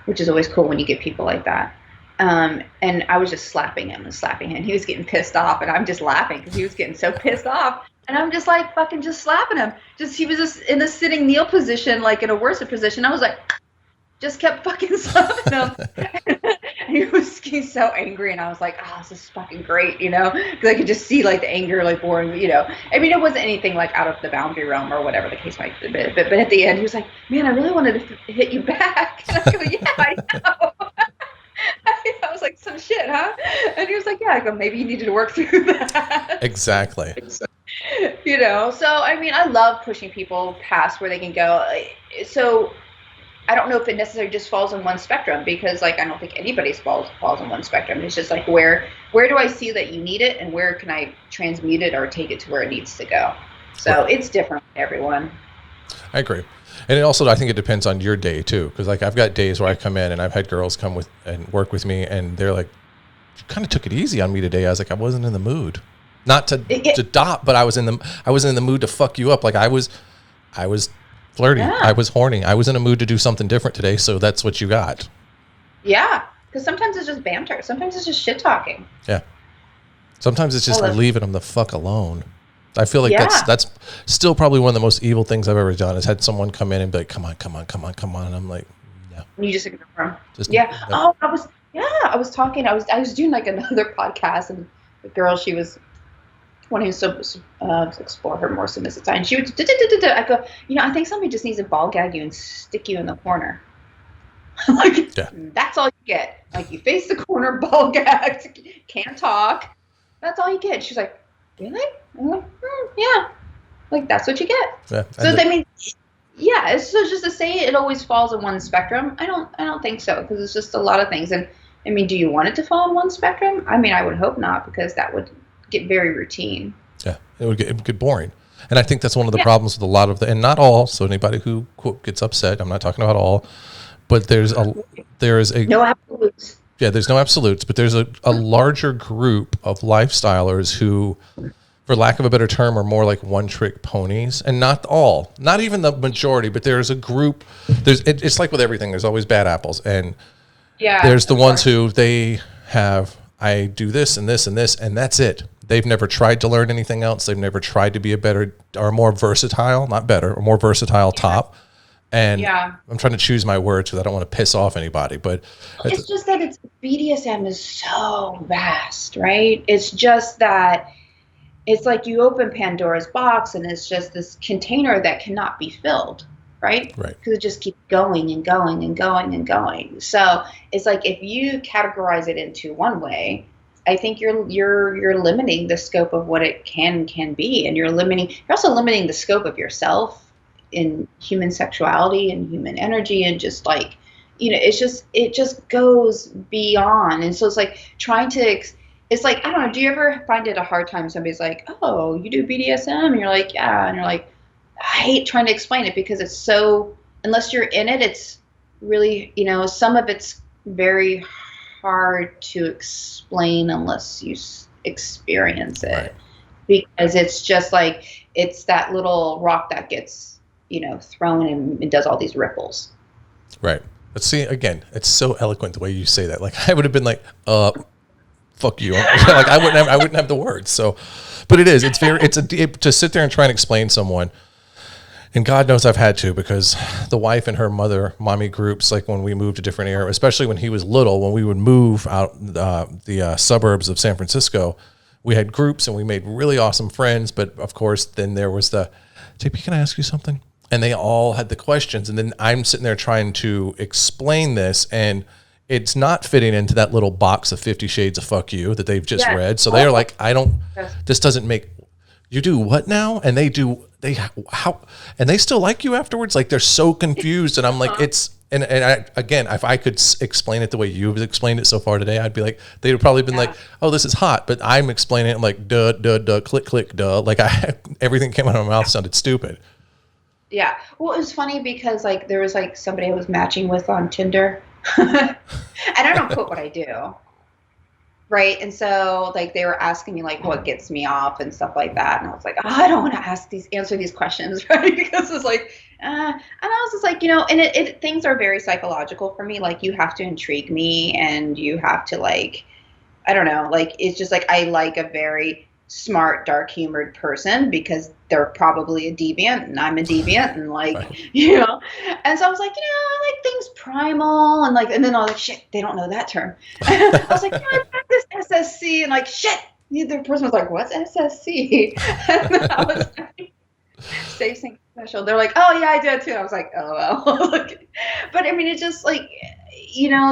which is always cool when you get people like that. And I was just slapping him. He was getting pissed off, and I'm just laughing because he was getting so pissed off. And I'm just like fucking just slapping him. He was just in the sitting kneel position, like in a worse position. I was like, just kept fucking slapping him. And he was getting so angry, and I was like, oh, this is fucking great, you know? Because I could just see like the anger, like boring, you know? I mean, it wasn't anything like out of the boundary realm or whatever the case might be. But at the end, he was like, man, I really wanted to hit you back. And I go, yeah, I know. I was like, some shit, huh? And he was like, yeah. I go, maybe you needed to work through that. Exactly. You know, so I mean, I love pushing people past where they can go. So I don't know if it necessarily just falls in one spectrum because like I don't think anybody's falls in one spectrum. It's just like where do I see that you need it and where can I transmute it or take it to where it needs to go. So It's different for everyone. I agree. And it also, I think it depends on your day too. Cause like I've got days where I come in and I've had girls come with and work with me and they're like, you kind of took it easy on me today. I was like, I wasn't in the mood, not to dot, but I was in the mood to fuck you up. Like I was flirty. Yeah. I was horny. I was in a mood to do something different today. So that's what you got. Yeah. Cause sometimes it's just banter. Sometimes it's just shit talking. Yeah. Sometimes it's just leaving them the fuck alone. I feel like that's still probably one of the most evil things I've ever done is had someone come in and be like, come on. And I'm like, no. You just ignore them. No. I was talking, I was doing like another podcast and the girl, she was wanting to explore her more submissive side. And she would, I go, you know, I think somebody just needs to ball gag you and stick you in the corner. Like, that's all you get. Like you face the corner, ball gagged, can't talk. That's all you get. She's like, really? I'm like, yeah. Like that's what you get. Yeah, so I mean, yeah. So just to say it always falls in one spectrum, I don't think so because it's just a lot of things. And I mean, do you want it to fall in one spectrum? I mean, I would hope not because that would get very routine. Yeah, it would get boring. And I think that's one of the problems with a lot of and not all. So anybody who quote gets upset, I'm not talking about all, but there is a No absolutes. yeah, there's no absolutes, but there's a larger group of lifestylers who, for lack of a better term, are more like one-trick ponies, and not all, not even the majority, but there's a group. It's like with everything. There's always bad apples, and there's the ones who I do this and this and this, and that's it. They've never tried to learn anything else. They've never tried to be a better or more versatile, not better, or more versatile top. And I'm trying to choose my words because I don't want to piss off anybody, but it's just that BDSM is so vast, right? It's just that it's like you open Pandora's box and it's just this container that cannot be filled, right? Right. Because it just keeps going and going and going and going. So it's like if you categorize it into one way, I think you're limiting the scope of what it can be, and you're also limiting the scope of yourself in human sexuality and human energy, and just like, it just goes beyond. And so it's like it's like, I don't know, do you ever find it a hard time? Somebody's like, oh, you do BDSM? And you're like, yeah. And you're like, I hate trying to explain it because it's so, unless you're in it, it's really, some of it's very hard to explain unless you experience it. Right. Because it's just like, it's that little rock that gets, thrown and it does all these ripples. Right. But see, again, it's so eloquent the way you say that. Like, I would have been like, fuck you. Like, I wouldn't have the words. So, but it is, to sit there and try and explain someone. And God knows I've had to, because the wife and her mommy groups, like when we moved to different areas, especially when he was little, when we would move out the suburbs of San Francisco, we had groups and we made really awesome friends. But of course, then there was JP, can I ask you something? And they all had the questions. And then I'm sitting there trying to explain this, and it's not fitting into that little box of 50 Shades of Fuck You that they've just read. So they're like, this doesn't make, you do what now? And they still like you afterwards? Like, they're so confused. And I'm like, again, if I could explain it the way you've explained it so far today, I'd be like, they'd have probably been like, oh, this is hot. But I'm explaining it, I'm like, duh, duh, duh, click, click, duh. Like, everything came out of my mouth sounded stupid. Yeah. Well, it was funny because like there was like somebody I was matching with on Tinder, and I don't quote what I do. Right. And so like they were asking me like what gets me off and stuff like that. And I was like, oh, I don't want to answer these questions. Right. Because it's like, and I was just like, and things are very psychological for me. Like, you have to intrigue me, and you have to like, I don't know, like, it's just like, I like a very smart, dark humored person because they're probably a deviant and I'm a deviant, and like, right. And so I was like, I like things primal, and like, and then I was like, shit, they don't know that term. I was like, I practice SSC, and like, shit, the other person was like, what's SSC? And I was like, safe sync special. They're like, oh yeah, I do it too. I was like, oh well. But I mean, it's just like,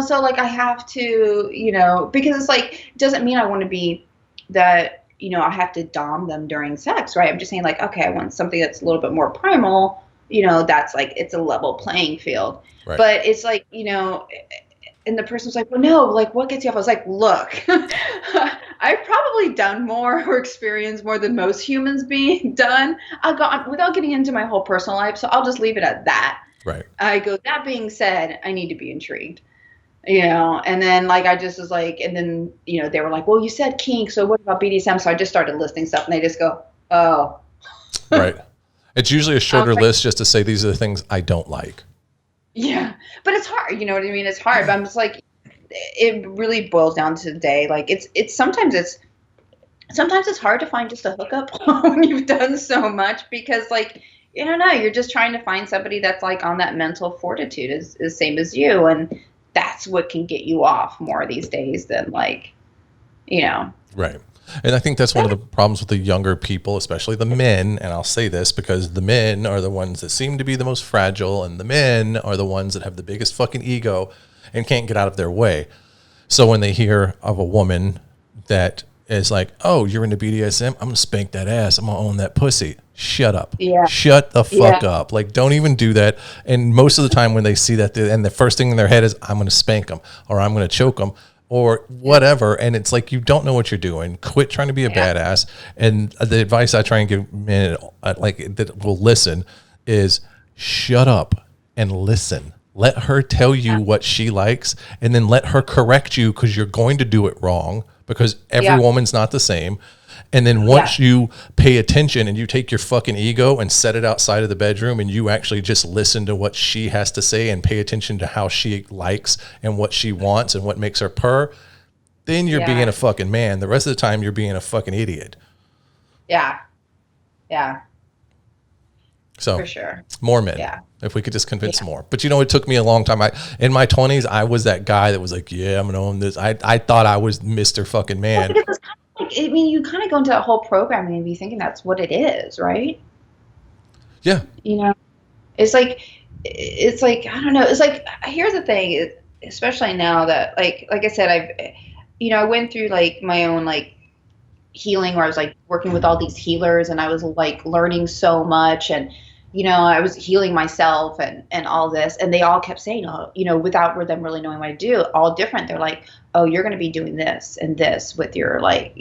so like I have to, because it's like, it doesn't mean I want to be that, I have to dom them during sex, right? I'm just saying like, okay, I want something that's a little bit more primal, that's like, it's a level playing field. Right. But it's like, and the person was like, well, no, like, what gets you off? I was like, look, I've probably done more or experienced more than most humans being done. Without getting into my whole personal life, so I'll just leave it at that. Right. I go, that being said, I need to be intrigued. And then like, I just was like, and then, they were like, well, you said kink, so what about BDSM? So I just started listing stuff, and they just go, oh. Right. It's usually a shorter list just to say, these are the things I don't like. Yeah. But it's hard. You know what I mean? It's hard. But I'm just like, it really boils down to the day. Like sometimes it's hard to find just a hookup when you've done so much, because like, I don't know, you're just trying to find somebody that's like on that mental fortitude is same as you. And that's what can get you off more these days than like, Right. And I think that's one of the problems with the younger people, especially the men. And I'll say this because the men are the ones that seem to be the most fragile, and the men are the ones that have the biggest fucking ego and can't get out of their way. So when they hear of a woman that is like, oh, you're into BDSM, I'm going to spank that ass, I'm going to own that pussy. Shut up. Yeah. Shut the fuck up. Like, don't even do that. And most of the time when they see that, and the first thing in their head is, I'm going to spank them, or I'm going to choke them. or whatever. And it's like, you don't know what you're doing. Quit trying to be a badass. And the advice I try and give men like that will listen is shut up and listen. Let her tell you what she likes, and then let her correct you, because you're going to do it wrong, because every woman's not the same. And then once you pay attention and you take your fucking ego and set it outside of the bedroom, and you actually just listen to what she has to say and pay attention to how she likes and what she wants and what makes her purr, then you're being a fucking man. The rest of the time you're being a fucking idiot. Yeah. Yeah. So for sure. More men. Yeah. If we could just convince more. But it took me a long time. In my 20s, I was that guy that was like, yeah, I'm going to own this. I thought I was Mr. fucking man. I mean, you kind of go into that whole programming and be thinking that's what it is, right? Yeah. It's like, I don't know. It's like, here's the thing, especially now that, like I said, I went through like my own like healing, where I was like working with all these healers, and I was like learning so much, and I was healing myself and all this, and they all kept saying, without them really knowing what I do, all different. They're like, oh, you're going to be doing this and this with your like,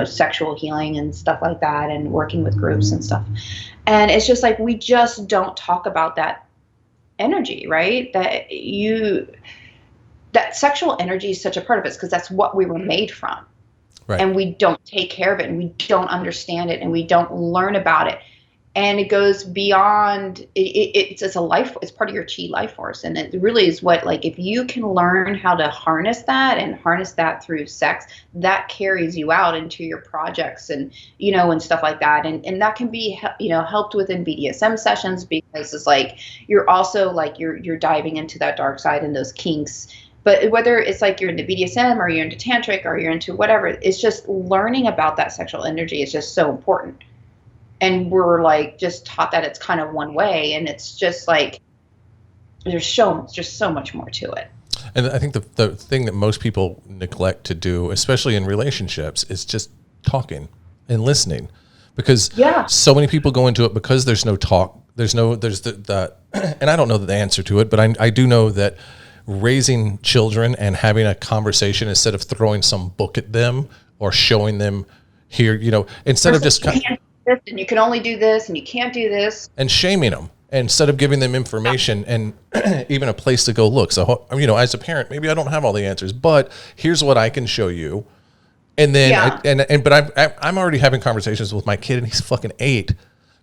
sexual healing and stuff like that, and working with groups and stuff. And it's just like, we just don't talk about that energy, right? That sexual energy is such a part of it, because that's what we were made from. Right. And we don't take care of it, and we don't understand it, and we don't learn about it. And it goes beyond, it's a life, it's part of your chi life force. And it really is what, like, if you can learn how to harness that through sex, that carries you out into your projects and, and stuff like that. And that can be, helped within BDSM sessions, because it's like, you're also like, you're diving into that dark side and those kinks. But whether it's like you're into BDSM or you're into tantric or you're into whatever, it's just learning about that sexual energy is just so important. And we're like just taught that it's kind of one way, and it's just like there's just so much more to it. And I think the thing that most people neglect to do, especially in relationships, is just talking and listening, because so many people go into it because there's no talk. There's the and I don't know the answer to it, but I do know that raising children and having a conversation instead of throwing some book at them or showing them here, instead of just and you can only do this and you can't do this, and shaming them instead of giving them information and even a place to go look. So, as a parent, maybe I don't have all the answers, but here's what I can show you. And then, but I'm already having conversations with my kid, and he's fucking 8,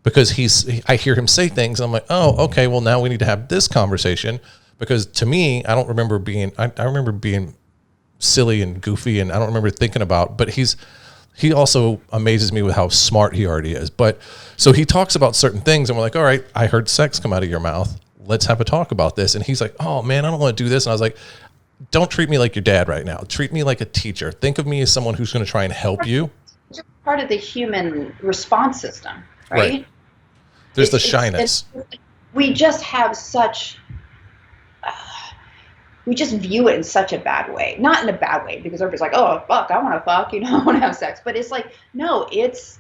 because I hear him say things. And I'm like, oh, okay, well now we need to have this conversation, because to me, I don't remember I remember being silly and goofy, and I don't remember thinking about, but he also amazes me with how smart he already is. But so he talks about certain things, and we're like, all right, I heard sex come out of your mouth. Let's have a talk about this. And he's like, oh man, I don't want to do this. And I was like, don't treat me like your dad right now. Treat me like a teacher. Think of me as someone who's going to try and help you. It's just part of the human response system, right? There's the shyness. We just have such... we just view it in such a bad way. Not in a bad way, because everybody's like, oh, fuck, I want to fuck, I want to have sex. But it's like, no, it's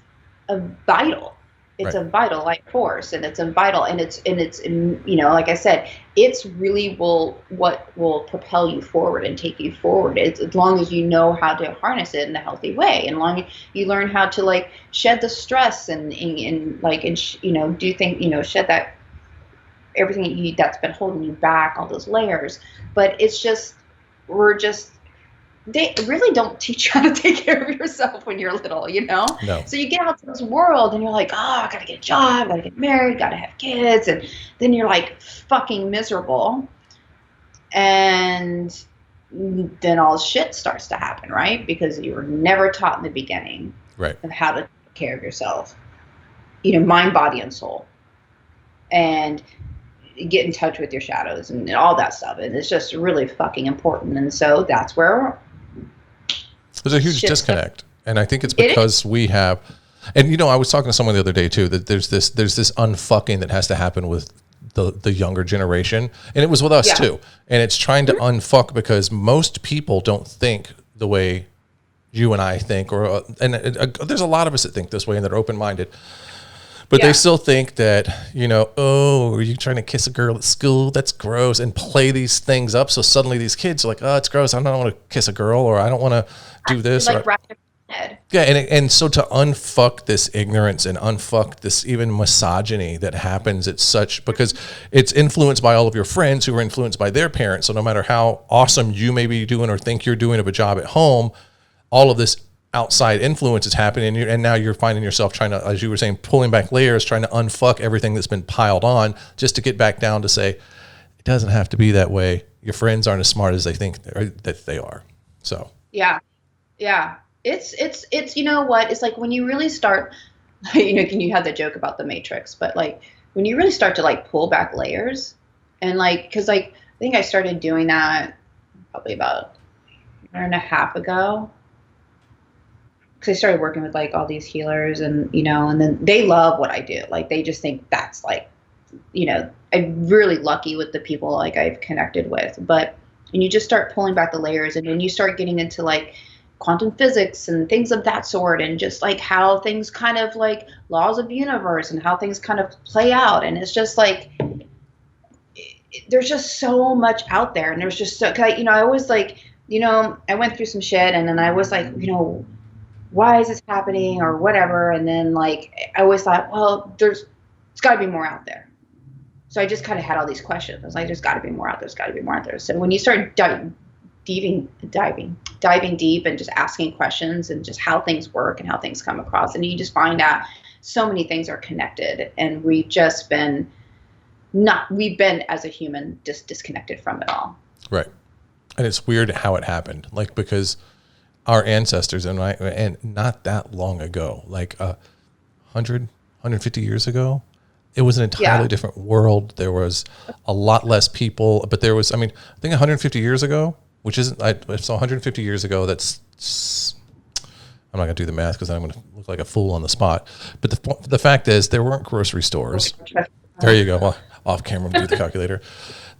a vital. It's a vital life force, and it's a vital, and it's like I said, it's really what will propel you forward and take you forward. It's as long as you know how to harness it in a healthy way, and long as you learn how to like shed the stress and do things, shed that everything that's been holding you back, all those layers. But it's just, they really don't teach you how to take care of yourself when you're little, No. So you get out to this world and you're like, oh, I gotta get a job, gotta get married, gotta have kids, and then you're like fucking miserable, and then all shit starts to happen, right? Because you were never taught in the beginning of how to take care of yourself, mind, body, and soul, and get in touch with your shadows and all that stuff. And it's just really fucking important. And so that's where there's a huge disconnect. And I think it's because we have, and I was talking to someone the other day too, that there's this unfucking that has to happen with the younger generation. And it was with us too. And it's trying to unfuck, because most people don't think the way you and I think, there's a lot of us that think this way and that are open-minded. But they still think that, oh, are you trying to kiss a girl at school? That's gross. And play these things up. So suddenly these kids are like, oh, it's gross. I don't want to kiss a girl, or I don't want to do this. Like wrap your head. Yeah. And so to unfuck this ignorance and unfuck this even misogyny that happens, because it's influenced by all of your friends who are influenced by their parents. So no matter how awesome you may be doing or think you're doing of a job at home, all of this outside influence is happening, and now you're finding yourself trying to, as you were saying, pulling back layers, trying to unfuck everything that's been piled on, just to get back down to say it doesn't have to be that way. Your friends aren't as smart as they think that they are. So yeah, it's you know what, it's like when you really start, you had the joke about the Matrix, but like when you really start to like pull back layers, and like, because like I think I started doing that probably about a year and a half ago. Because I started working with like all these healers, and and then they love what I do. Like they just think that's like, I'm really lucky with the people like I've connected with. But when you just start pulling back the layers, and then you start getting into like quantum physics and things of that sort, and just like how things kind of like laws of the universe and how things kind of play out, and it's just like there's just so much out there, and there's just so, I always like, I went through some shit, and then I was like, why is this happening or whatever? And then like, I always thought, well, it's gotta be more out there. So I just kind of had all these questions. I was like, there's gotta be more out there. There's gotta be more out there. So when you start diving deep and just asking questions and just how things work and how things come across, and you just find out so many things are connected, and we've been as a human just disconnected from it all. Right. And it's weird how it happened. Like, because our ancestors and not that long ago, like 100, 150 years ago, it was an entirely different world. There was a lot less people, but there was, I think 150 years ago, which isn't, so 150 years ago, that's, I'm not going to do the math because I'm going to look like a fool on the spot. But the fact is, there weren't grocery stores. There you go. Well, off camera, do the calculator.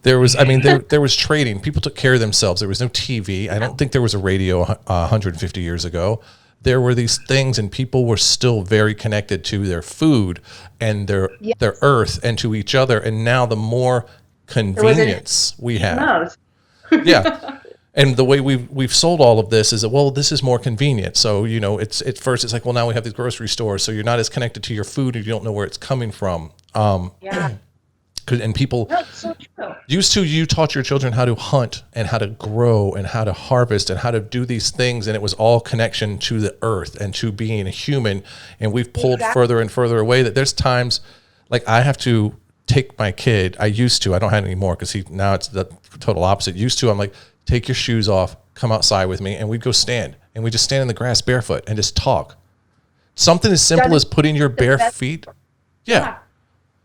There was, there was trading. People took care of themselves. There was no TV. I don't think there was a radio 150 years ago. There were these things, and people were still very connected to their food and their earth and to each other. And now the more convenience we have, and the way we've sold all of this is that, well, this is more convenient. So it's at first it's like, well, now we have these grocery stores, so you're not as connected to your food, and you don't know where it's coming from. And people so true. You taught your children how to hunt and how to grow and how to harvest and how to do these things, and it was all connection to the earth and to being a human. And we've pulled further and further away, that there's times like I have to take my kid. I used to, I don't have anymore because now it's the total opposite. Used to, I'm like, take your shoes off, come outside with me, and we'd go stand, and we just stand in the grass barefoot and just talk. Something as simple as putting your bare feet.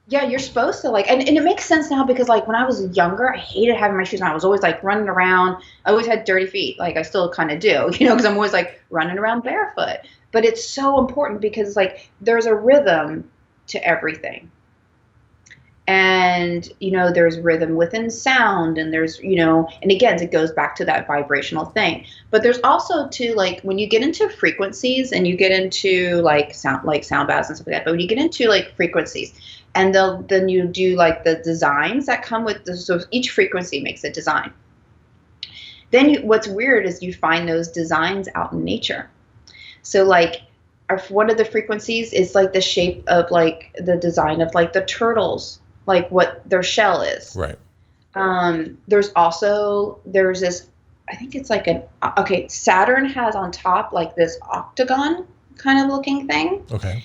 Yeah, you're supposed to, like, and it makes sense now, because like when I was younger, I hated having my shoes on. I was always like running around. I always had dirty feet. Like I still kind of do, because I'm always like running around barefoot. But it's so important, because like there's a rhythm to everything. And, there's rhythm within sound, and there's, and again, it goes back to that vibrational thing. But there's also too, like when you get into frequencies and you get into like sound baths and stuff like that, but when you get into like frequencies, and then you do like the designs that come with so each frequency makes a design. Then what's weird is you find those designs out in nature. So like one of the frequencies is like the shape of like the design of like the turtles, like what their shell is. Right. There's this, I think it's like Saturn has on top like this octagon kind of looking thing. Okay.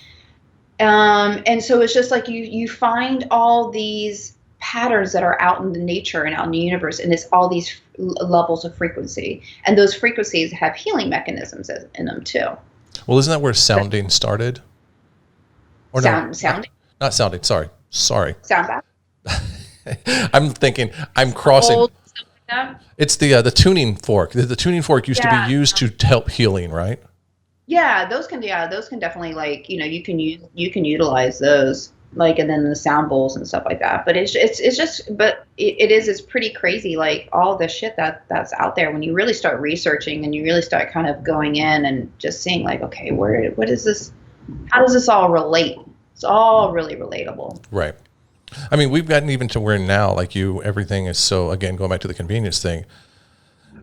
And so it's just like you find all these patterns that are out in the nature and out in the universe, and it's all these levels of frequency, and those frequencies have healing mechanisms in them too. Well, isn't that where sounding started? Or sounding? Not sounding. Sorry. Sound bath? I'm thinking. I'm crossing. Old, like it's the tuning fork. The tuning fork used to be used to help healing, right? Yeah, those can definitely, like, you can utilize those, like, and then the sound bowls and stuff like that. But it's pretty crazy, like all the shit that's out there when you really start researching and you really start kind of going in and just seeing like, okay, what is this? How does this all relate? It's all really relatable. Right. I mean, we've gotten even to where now, like you, everything is so, again, going back to the convenience thing,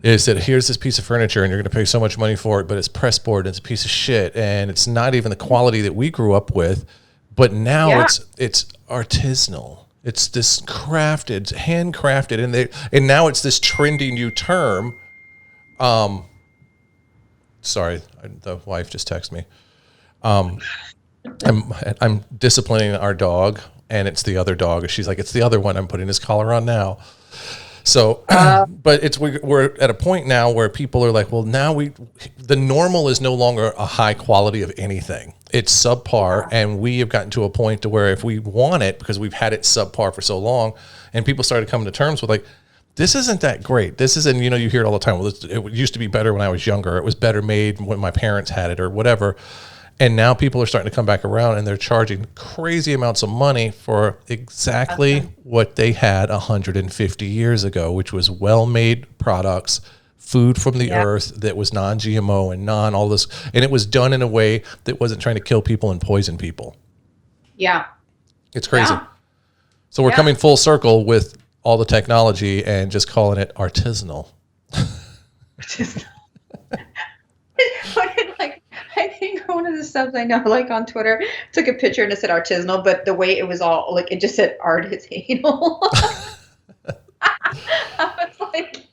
is that here's this piece of furniture and you're going to pay so much money for it, but it's press board and it's a piece of shit and it's not even the quality that we grew up with. But now Yeah. it's artisanal. It's this crafted, handcrafted, and now it's this trendy new term. Sorry, the wife just texted me. I'm disciplining our dog, and it's the other dog. She's like, it's the other one. I'm putting his collar on now. So, but we're at a point now where people are like, well, now the normal is no longer a high quality of anything. It's subpar, and we have gotten to a point to where if we want it, because we've had it subpar for so long, and people started coming to terms with like, this isn't that great. This isn't, you hear it all the time. Well, it used to be better when I was younger. It was better made when my parents had it or whatever. And now people are starting to come back around and they're charging crazy amounts of money for exactly what they had 150 years ago, which was well-made products, food from the earth that was non-GMO and all this. And it was done in a way that wasn't trying to kill people and poison people. Yeah. It's crazy. Yeah. So we're coming full circle with all the technology and just calling it artisanal. Like, I think one of the subs I know, like on Twitter, took a picture and it said artisanal, but the way it was all like, it just said artisanal. I was like,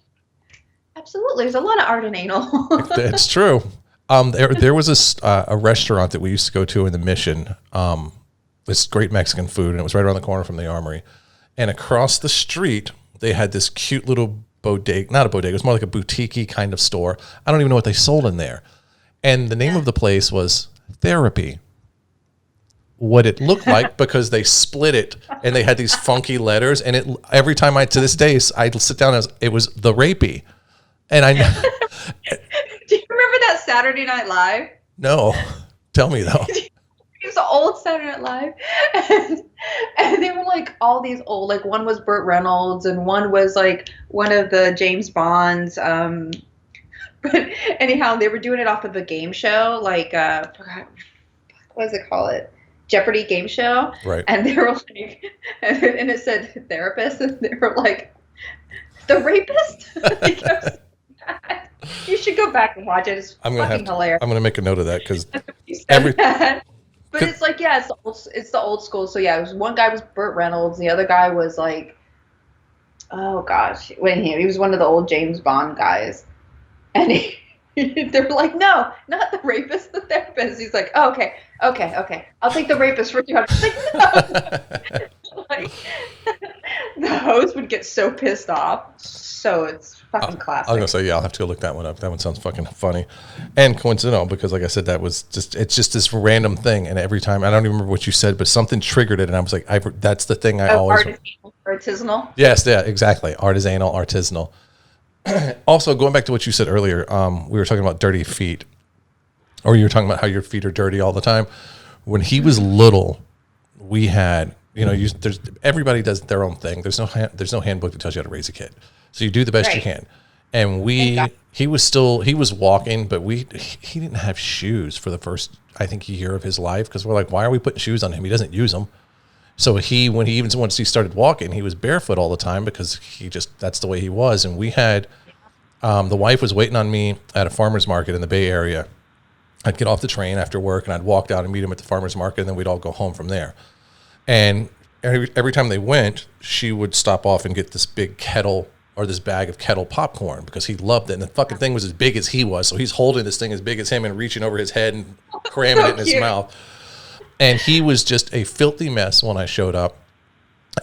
absolutely, there's a lot of art in anal. It's true. There was a restaurant that we used to go to in the Mission. This great Mexican food, and it was right around the corner from the Armory. And across the street, they had this cute little bodega, not a bodega, it was more like a boutique-y kind of store. I don't even know what they sold in there. And the name of the place was Therapy. What it looked like, because they split it and they had these funky letters, and every time to this day, I'd sit down and it was the rapey. And I know. Do you remember that Saturday Night Live? No. Tell me though. It was the old Saturday Night Live, and they were like all these old, like one was Burt Reynolds and one was like one of the James Bonds. But anyhow, they were doing it off of a game show, like what does it call it? Jeopardy game show. Right. And they were like, and it said therapist, and they were like, the rapist. You should go back and watch it. It's fucking hilarious. I'm gonna make a note of that because But it's like, yeah, it's the old school. So yeah, it was one guy was Burt Reynolds, the other guy was like, oh gosh, he was one of the old James Bond guys, and they were like, no, not the rapist, the therapist. He's like, oh, okay, I'll take the rapist for $200. Like, no. Like, the host would get so pissed off. So it's fucking classic. I was gonna say, yeah, I'll have to go look that one up. That one sounds fucking funny and coincidental because, like I said, it's just this random thing. And every time, I don't even remember what you said, but something triggered it, and I was like, that's the thing I always. Artisanal. Yes, yeah, exactly. Artisanal. Also, going back to what you said earlier, we were talking about dirty feet, or you were talking about how your feet are dirty all the time. When he was little, we had, everybody does their own thing. There's no handbook that tells you how to raise a kid. So you do the best you can. And he was walking, but he didn't have shoes for the first, I think, year of his life. Cause we're like, why are we putting shoes on him? He doesn't use them. So once he started walking, he was barefoot all the time because that's the way he was. And we had, the wife was waiting on me at a farmer's market in the Bay Area. I'd get off the train after work and I'd walk down and meet him at the farmer's market, and then we'd all go home from there. And every time they went, she would stop off and get this big kettle or this bag of kettle popcorn because he loved it. And the fucking thing was as big as he was. So he's holding this thing as big as him and reaching over his head and cramming it in his mouth. And he was just a filthy mess when I showed up.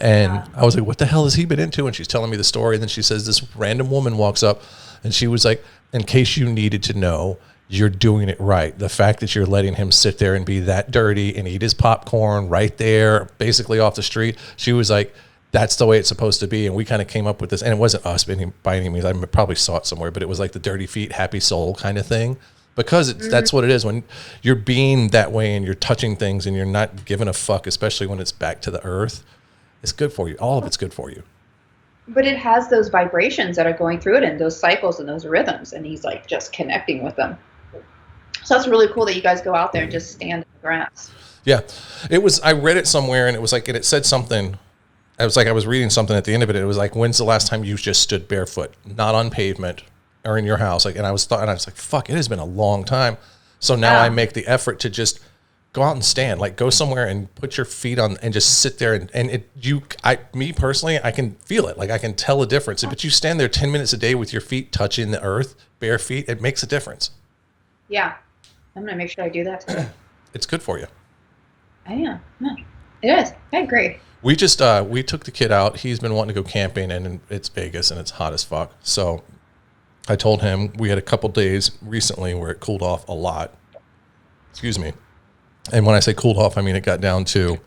And I was like, what the hell has he been into? And she's telling me the story. And then she says, this random woman walks up and she was like, in case you needed to know, you're doing it right. The fact that you're letting him sit there and be that dirty and eat his popcorn right there, basically off the street. She was like, that's the way it's supposed to be. And we kind of came up with this, and it wasn't us by any means. I probably saw it somewhere, but it was like the dirty feet, happy soul kind of thing, because that's what it is. When you're being that way and you're touching things and you're not giving a fuck, especially when it's back to the earth, it's good for you. All of it's good for you. But it has those vibrations that are going through it and those cycles and those rhythms. And he's like just connecting with them. So that's really cool that you guys go out there and just stand in the grass. Yeah. It was, I read it somewhere and it was like, and it said something. I was reading something at the end of it. It was like, when's the last time you just stood barefoot, not on pavement or in your house? Like, and I was like, fuck, it has been a long time. So now I make the effort to just go out and stand, like go somewhere and put your feet on and just sit there. Me personally, I can feel it. Like I can tell a difference. But you stand there 10 minutes a day with your feet touching the earth, bare feet, it makes a difference. Yeah. I'm going to make sure I do that today. It's good for you. I am. Yeah, it is. I agree. We just, we took the kid out. He's been wanting to go camping and it's Vegas and it's hot as fuck. So I told him we had a couple days recently where it cooled off a lot. Excuse me. And when I say cooled off, I mean it got down to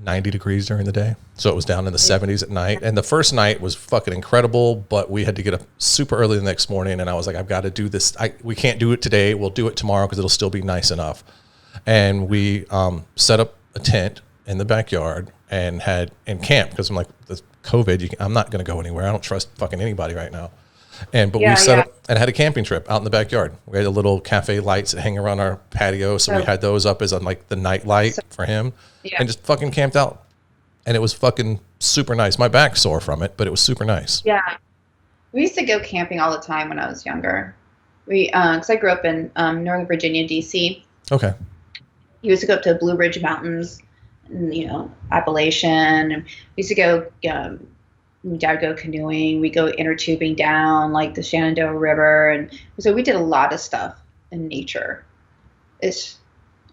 90 degrees during the day. So it was down in the 70s at night. And the first night was fucking incredible, but we had to get up super early the next morning. And I was like, I've got to do this. We can't do it today. We'll do it tomorrow because it'll still be nice enough. And we set up a tent in the backyard and camp because I'm like, the COVID, I'm not going to go anywhere. I don't trust fucking anybody right now. But we set up and had a camping trip out in the backyard. We had a little cafe lights that hang around our patio. So we had those up as on like the night light for him and just fucking camped out. And it was fucking super nice. My back's sore from it, but it was super nice. Yeah. We used to go camping all the time when I was younger. Cause I grew up in Northern Virginia, DC. Okay. We used to go up to the Blue Ridge Mountains, and, Appalachian. And we used to go, Dad would go canoeing. We go inner tubing down like the Shenandoah River. And so we did a lot of stuff in nature.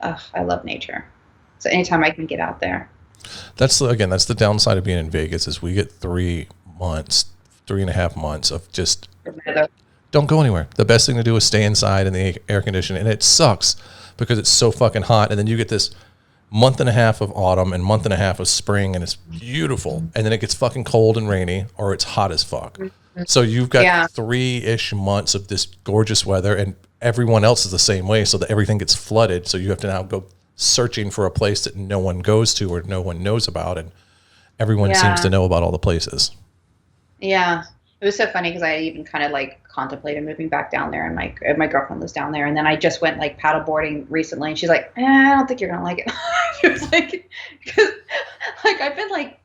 I love nature. So anytime I can get out there. That's the downside of being in Vegas is we get 3.5 months of just don't go anywhere. The best thing to do is stay inside in the air conditioning. And it sucks because it's so fucking hot. And then you get this month and a half of autumn and month and a half of spring and it's beautiful. And then it gets fucking cold and rainy or it's hot as fuck. So you've got 3-ish months of this gorgeous weather and everyone else is the same way. So that everything gets flooded. So you have to now go searching for a place that no one goes to or no one knows about. And everyone seems to know about all the places. Yeah. It was so funny because I even kind of like contemplated moving back down there, and my girlfriend lives down there, and then I just went like paddleboarding recently, and she's like, I don't think you're gonna like it. She was like, because like I've been like,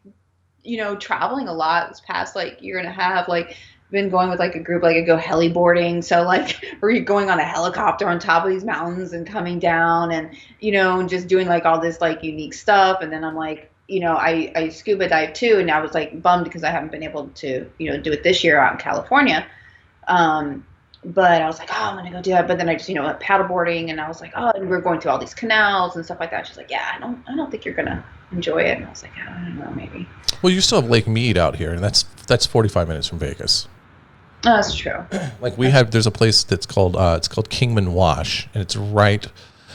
traveling a lot this past like year and a half, like been going with like a group, like I go heliboarding, so like we're going on a helicopter on top of these mountains and coming down, and and just doing like all this like unique stuff, and then I'm like. I scuba dive too, and I was like bummed because I haven't been able to, do it this year out in California. But I was like, I'm gonna go do that. But then I just, went paddleboarding, and I was like, and we're going through all these canals and stuff like that. She's like, I don't think you're gonna enjoy it. And I was like, I don't know, maybe. Well, you still have Lake Mead out here, and that's 45 minutes from Vegas. Oh, that's true. Like there's a place that's called Kingman Wash, and it's right.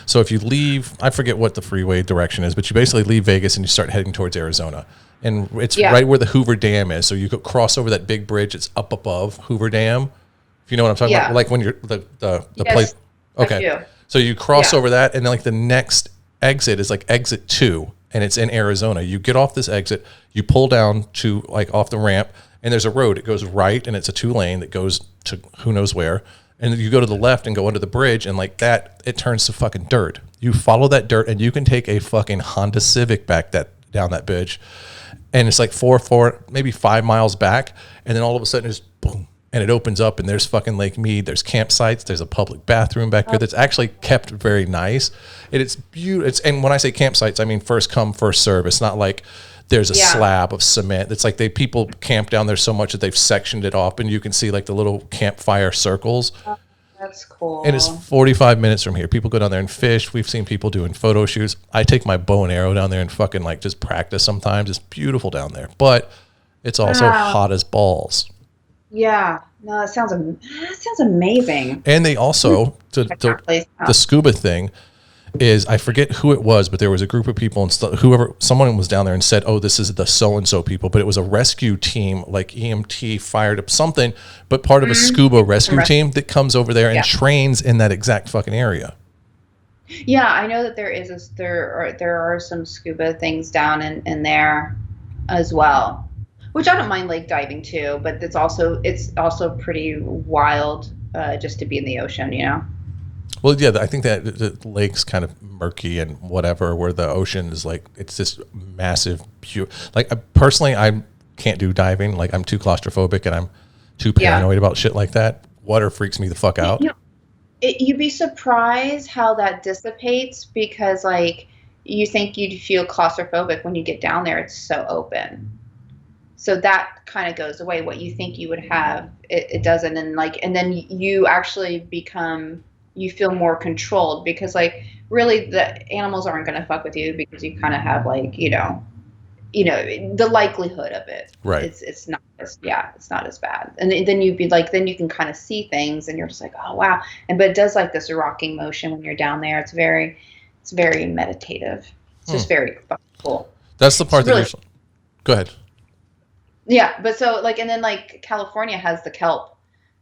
So if you leave, I forget what the freeway direction is, but you basically leave Vegas and you start heading towards Arizona. And it's right where the Hoover Dam is. So you go cross over that big bridge. It's up above Hoover Dam. If you know what I'm talking about, like when you're the place. Okay. So you cross over that, and then like the next exit is like exit 2, and it's in Arizona. You get off this exit, you pull down to like off the ramp, and there's a road. It goes right, and it's a 2-lane that goes to who knows where. And you go to the left and go under the bridge, and like that, it turns to fucking dirt. You follow that dirt, and you can take a fucking Honda Civic back down that bridge, and it's like 4, maybe 5 miles back, and then all of a sudden, just boom, and it opens up, and there's fucking Lake Mead. There's campsites. There's a public bathroom back there that's actually kept very nice, and it's beautiful. And when I say campsites, I mean first come, first serve. It's not like there's a slab of cement. It's like people camp down there so much that they've sectioned it off, and you can see like the little campfire circles. That's cool. And it's 45 minutes from here. People go down there and fish. We've seen people doing photo shoots. I take my bow and arrow down there and fucking like just practice sometimes. It's beautiful down there, but it's also hot as balls. Yeah. No, that sounds amazing. And they also, the scuba thing, is I forget who it was, but there was a group of people and someone was down there and said, this is the so-and-so people, but it was a rescue team, like EMT fired up something, but part of a scuba rescue team that comes over there and trains in that exact fucking area. Yeah, I know that there are some scuba things down in there as well, which I don't mind lake diving too, but it's also pretty wild just to be in the ocean, Well, yeah, I think that the lake's kind of murky and whatever, where the ocean is like, it's this massive, pure. Like, personally, I can't do diving. Like, I'm too claustrophobic and I'm too paranoid about shit like that. Water freaks me the fuck out. You know, you'd be surprised how that dissipates because, like, you think you'd feel claustrophobic when you get down there. It's so open. So that kind of goes away. What you think you would have, it doesn't. And then you actually you feel more controlled because, like, really the animals aren't going to fuck with you because you kind of have, like, the likelihood of it. Right. It's not as bad. And then you'd be like, then you can kind of see things and you're just like, oh, wow. But it does like this rocking motion when you're down there. It's very meditative. It's just very cool. That's the part that go ahead. Yeah. But so, like, and then, like, California has the kelp.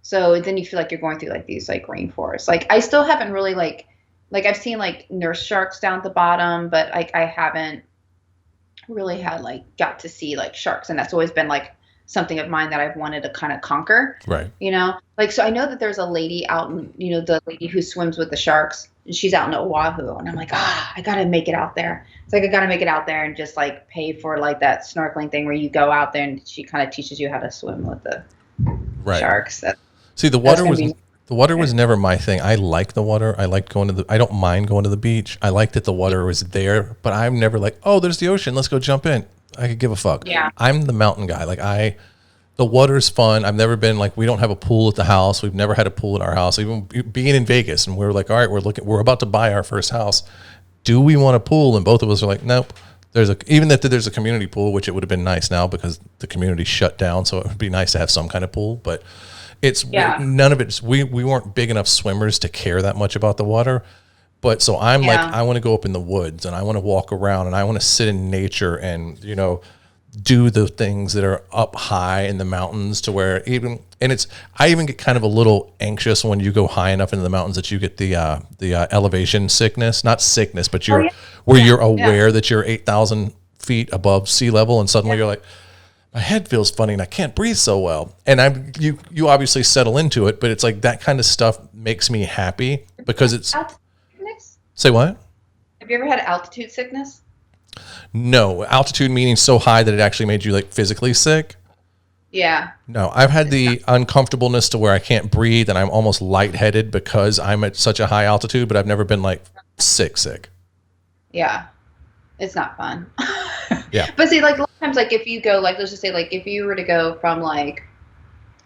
So then you feel like you're going through, like, these, like, rainforests. Like, I still haven't really, like I've seen, like, nurse sharks down at the bottom, but, like, I haven't really had, like, got to see, like, sharks. And that's always been, like, something of mine that I've wanted to kind of conquer. Right. Like, so I know that there's a lady out in, the lady who swims with the sharks, and she's out in Oahu. And I'm like, I got to make it out there. It's like, I got to make it out there and just, like, pay for, like, that snorkeling thing where you go out there and she kind of teaches you how to swim with the sharks. See, the water was never my thing. I like the water. I liked I don't mind going to the beach. I liked that the water was there, but I'm never like, oh, there's the ocean, let's go jump in. I could give a fuck. Yeah. I'm the mountain guy. Like, the water's fun. I've never been like, we don't have a pool at the house. We've never had a pool in our house. Even being in Vegas, and we're like, all right, we're about to buy our first house. Do we want a pool? And both of us are like, nope. Even if there's a community pool, which it would have been nice now because the community shut down. So it would be nice to have some kind of pool, but none of it. We weren't big enough swimmers to care that much about the water. But so I'm like, I want to go up in the woods and I want to walk around and I want to sit in nature and, do the things that are up high in the mountains to where I even get kind of a little anxious when you go high enough into the mountains that you get the elevation sickness, not sickness, but you're aware that you're 8,000 feet above sea level. And suddenly you're like, my head feels funny and I can't breathe so well. And you obviously settle into it, but it's like that kind of stuff makes me happy because it's. Say what? Have you ever had altitude sickness? No, altitude meaning so high that it actually made you, like, physically sick. Yeah. No, I've had the uncomfortableness to where I can't breathe and I'm almost lightheaded because I'm at such a high altitude, but I've never been, like, sick. Yeah. It's not fun. Yeah. But see, like, a lot of times, like, if you go, like, let's just say, like, if you were to go from, like,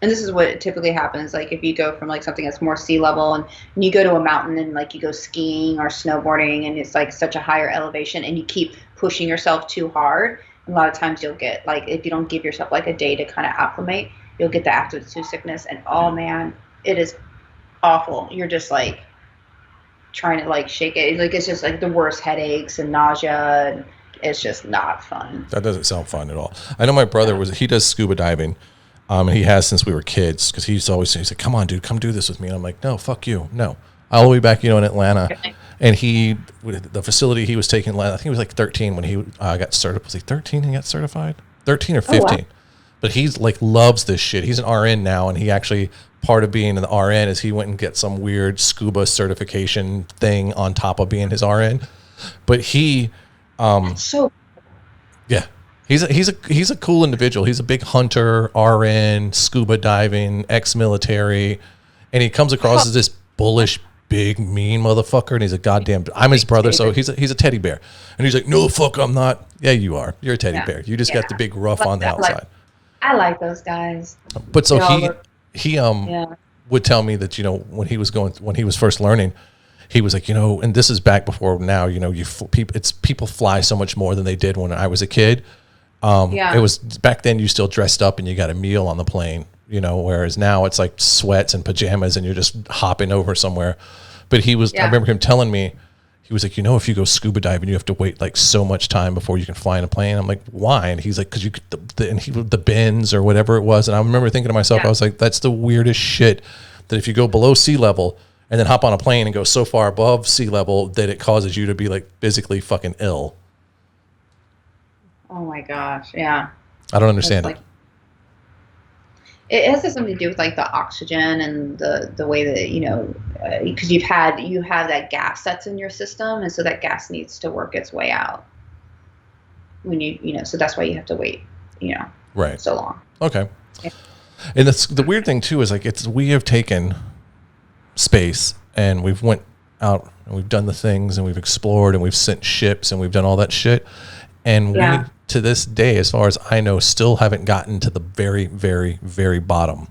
and this is what typically happens, like, if you go from, like, something that's more sea level and you go to a mountain and, like, you go skiing or snowboarding and it's, like, such a higher elevation and you keep pushing yourself too hard, a lot of times you'll get, like, if you don't give yourself, like, a day to kind of acclimate, you'll get the altitude sickness. And, oh, man, it is awful. You're just, like, trying to, like, shake it. Like, it's just, like, the worst headaches and nausea, and it's just not fun. That doesn't sound fun at all. I know my brother he does scuba diving. And he has since we were kids because he's like, come on, dude, come do this with me. And I'm like, no, fuck you. No, I'll be back, in Atlanta. Okay. And the facility he was taking, I think he was like 13 when he got started. Was he 13 and got certified? 13 or 15. Oh, wow. But he's like, loves this shit. He's an RN now. And he actually, part of being an RN is he went and get some weird scuba certification thing on top of being his RN. But he, yeah. He's a cool individual. He's a big hunter, RN, scuba diving, ex-military, and he comes across as this bullish, big, mean motherfucker. And he's a goddamn. I'm his brother, so he's a teddy bear. And he's like, no, fuck, I'm not. Yeah, you are. You're a teddy bear. You just got the big rough on the outside. I like those guys. But so he would tell me that when he was first learning. He was like, and this is back before now. People fly so much more than they did when I was a kid. It was back then you still dressed up and you got a meal on the plane, whereas now it's like sweats and pajamas and you're just hopping over somewhere. But I remember him telling me, he was like, if you go scuba diving, you have to wait like so much time before you can fly in a plane. I'm like, why? And he's like, because you get the bends or whatever it was. And I remember thinking to myself, I was like, that's the weirdest shit that if you go below sea level and then hop on a plane and go so far above sea level that it causes you to be like physically fucking ill. Oh my gosh, yeah. I don't understand it. It has something to do with like the oxygen and the way that, because you have that gas that's in your system, and so that gas needs to work its way out when so that's why you have to wait, Right. so long. Okay. Yeah. And the weird thing too is like we have taken space and we've went out and we've done the things and we've explored and we've sent ships and we've done all that shit. And we, to this day, as far as I know, still haven't gotten to the very, very, very bottom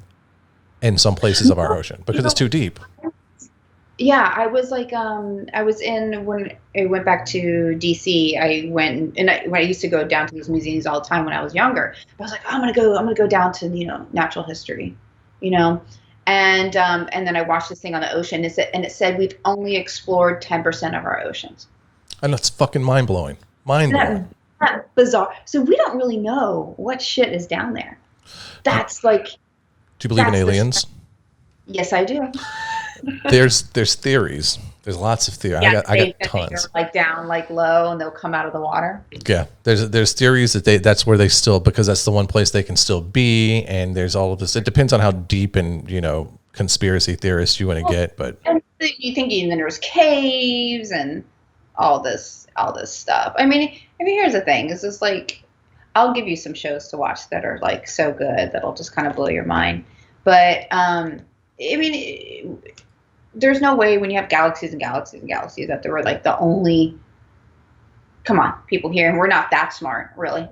in some places of our ocean because it's too deep. Yeah, I was like, I was in when I went back to DC. I went and when I used to go down to these museums all the time when I was younger. I was like, oh, I'm gonna go down to natural history, and then I watched this thing on the ocean. It said we've only explored 10% of our oceans. And that's fucking mind blowing. Mind blowing. That's bizarre. So we don't really know what shit is down there. That's like. Do you believe in aliens? Yes, I do. There's theories. There's lots of theories. Yeah, I got tons. Like down, like low, and they'll come out of the water. Yeah, there's theories that that's where they still, because that's the one place they can still be, and there's all of this. It depends on how deep and conspiracy theorists you want to get, but and you think even there's caves and all this stuff. I mean, here's the thing: is just like I'll give you some shows to watch that are like so good that'll just kind of blow your mind, but I mean. There's no way when you have galaxies and galaxies and galaxies that there were like the only, come on, people here, and we're not that smart, really.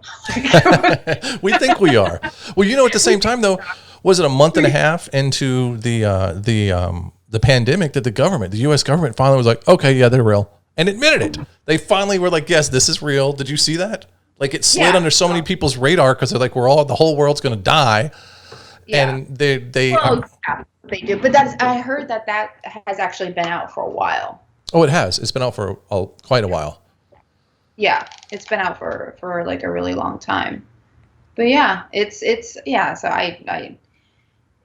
We think we are. Well, at the same time though, was it a month and a half into the pandemic that the U.S. government finally was like, okay, yeah, they're real, and admitted it. They finally were like, yes, this is real. Did you see that? Like it slid under so many people's radar because they're like, the whole world's going to die. Yeah. And they do, but I heard that has actually been out for a while. Oh, it has. It's been out for quite a while. Yeah, it's been out for like a really long time. But yeah, it's yeah. So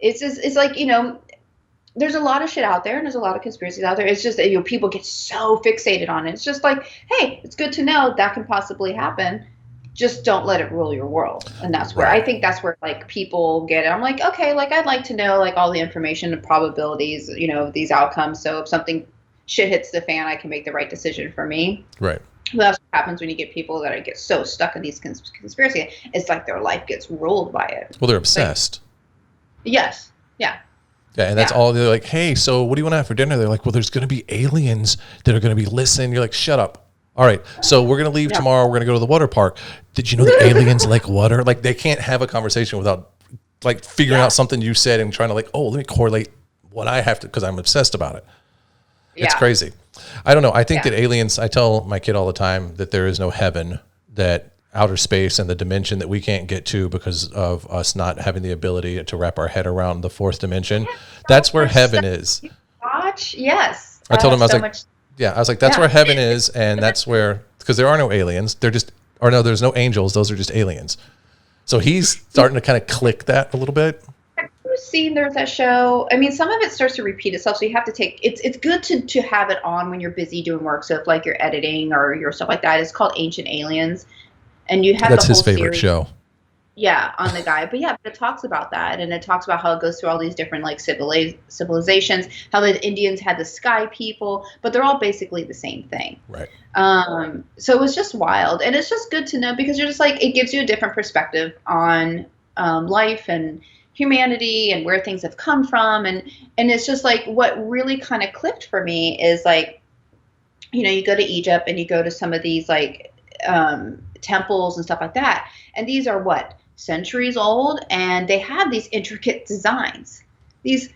it's like there's a lot of shit out there and there's a lot of conspiracies out there. It's just that people get so fixated on it. It's just like, hey, it's good to know that can possibly happen. Just don't let it rule your world. And that's where I think that's where like people get it. I'm like, okay, like I'd like to know like all the information and probabilities, these outcomes. So if something shit hits the fan, I can make the right decision for me. Right. But that's what happens when you get people that get so stuck in these conspiracy. It's like their life gets ruled by it. Well, they're obsessed. Like, yes. Yeah. Yeah, and that's all. They're like, hey, so what do you want to have for dinner? They're like, well, there's going to be aliens that are going to be listening. You're like, shut up. All right, so we're going to leave tomorrow. We're going to go to the water park. Did you know that aliens like water? Like they can't have a conversation without like figuring out something you said and trying to like, let me correlate what I have to, because I'm obsessed about it. It's crazy. I don't know. I think that aliens, I tell my kid all the time that there is no heaven, that outer space and the dimension that we can't get to because of us not having the ability to wrap our head around the fourth dimension. That's where heaven is. Watch, yes. I told him, I was like, that's where heaven is, and that's where, because there are no aliens. There's no angels. Those are just aliens. So he's starting to kind of click that a little bit. Have you seen there's that show? I mean, some of it starts to repeat itself, so you have to take, it's good to have it on when you're busy doing work. So if like you're editing or your stuff like that, it's called Ancient Aliens. And you have that's the whole his favorite series. show. Yeah, on the guy. But it talks about that, and it talks about how it goes through all these different like civilizations, how the Indians had the sky people, but they're all basically the same thing. Right. So it was just wild, and it's just good to know because you're just like, it gives you a different perspective on life and humanity and where things have come from, and it's just like what really kind of clicked for me is like, you go to Egypt and you go to some of these like temples and stuff like that, and these are centuries old, and they have these intricate designs, these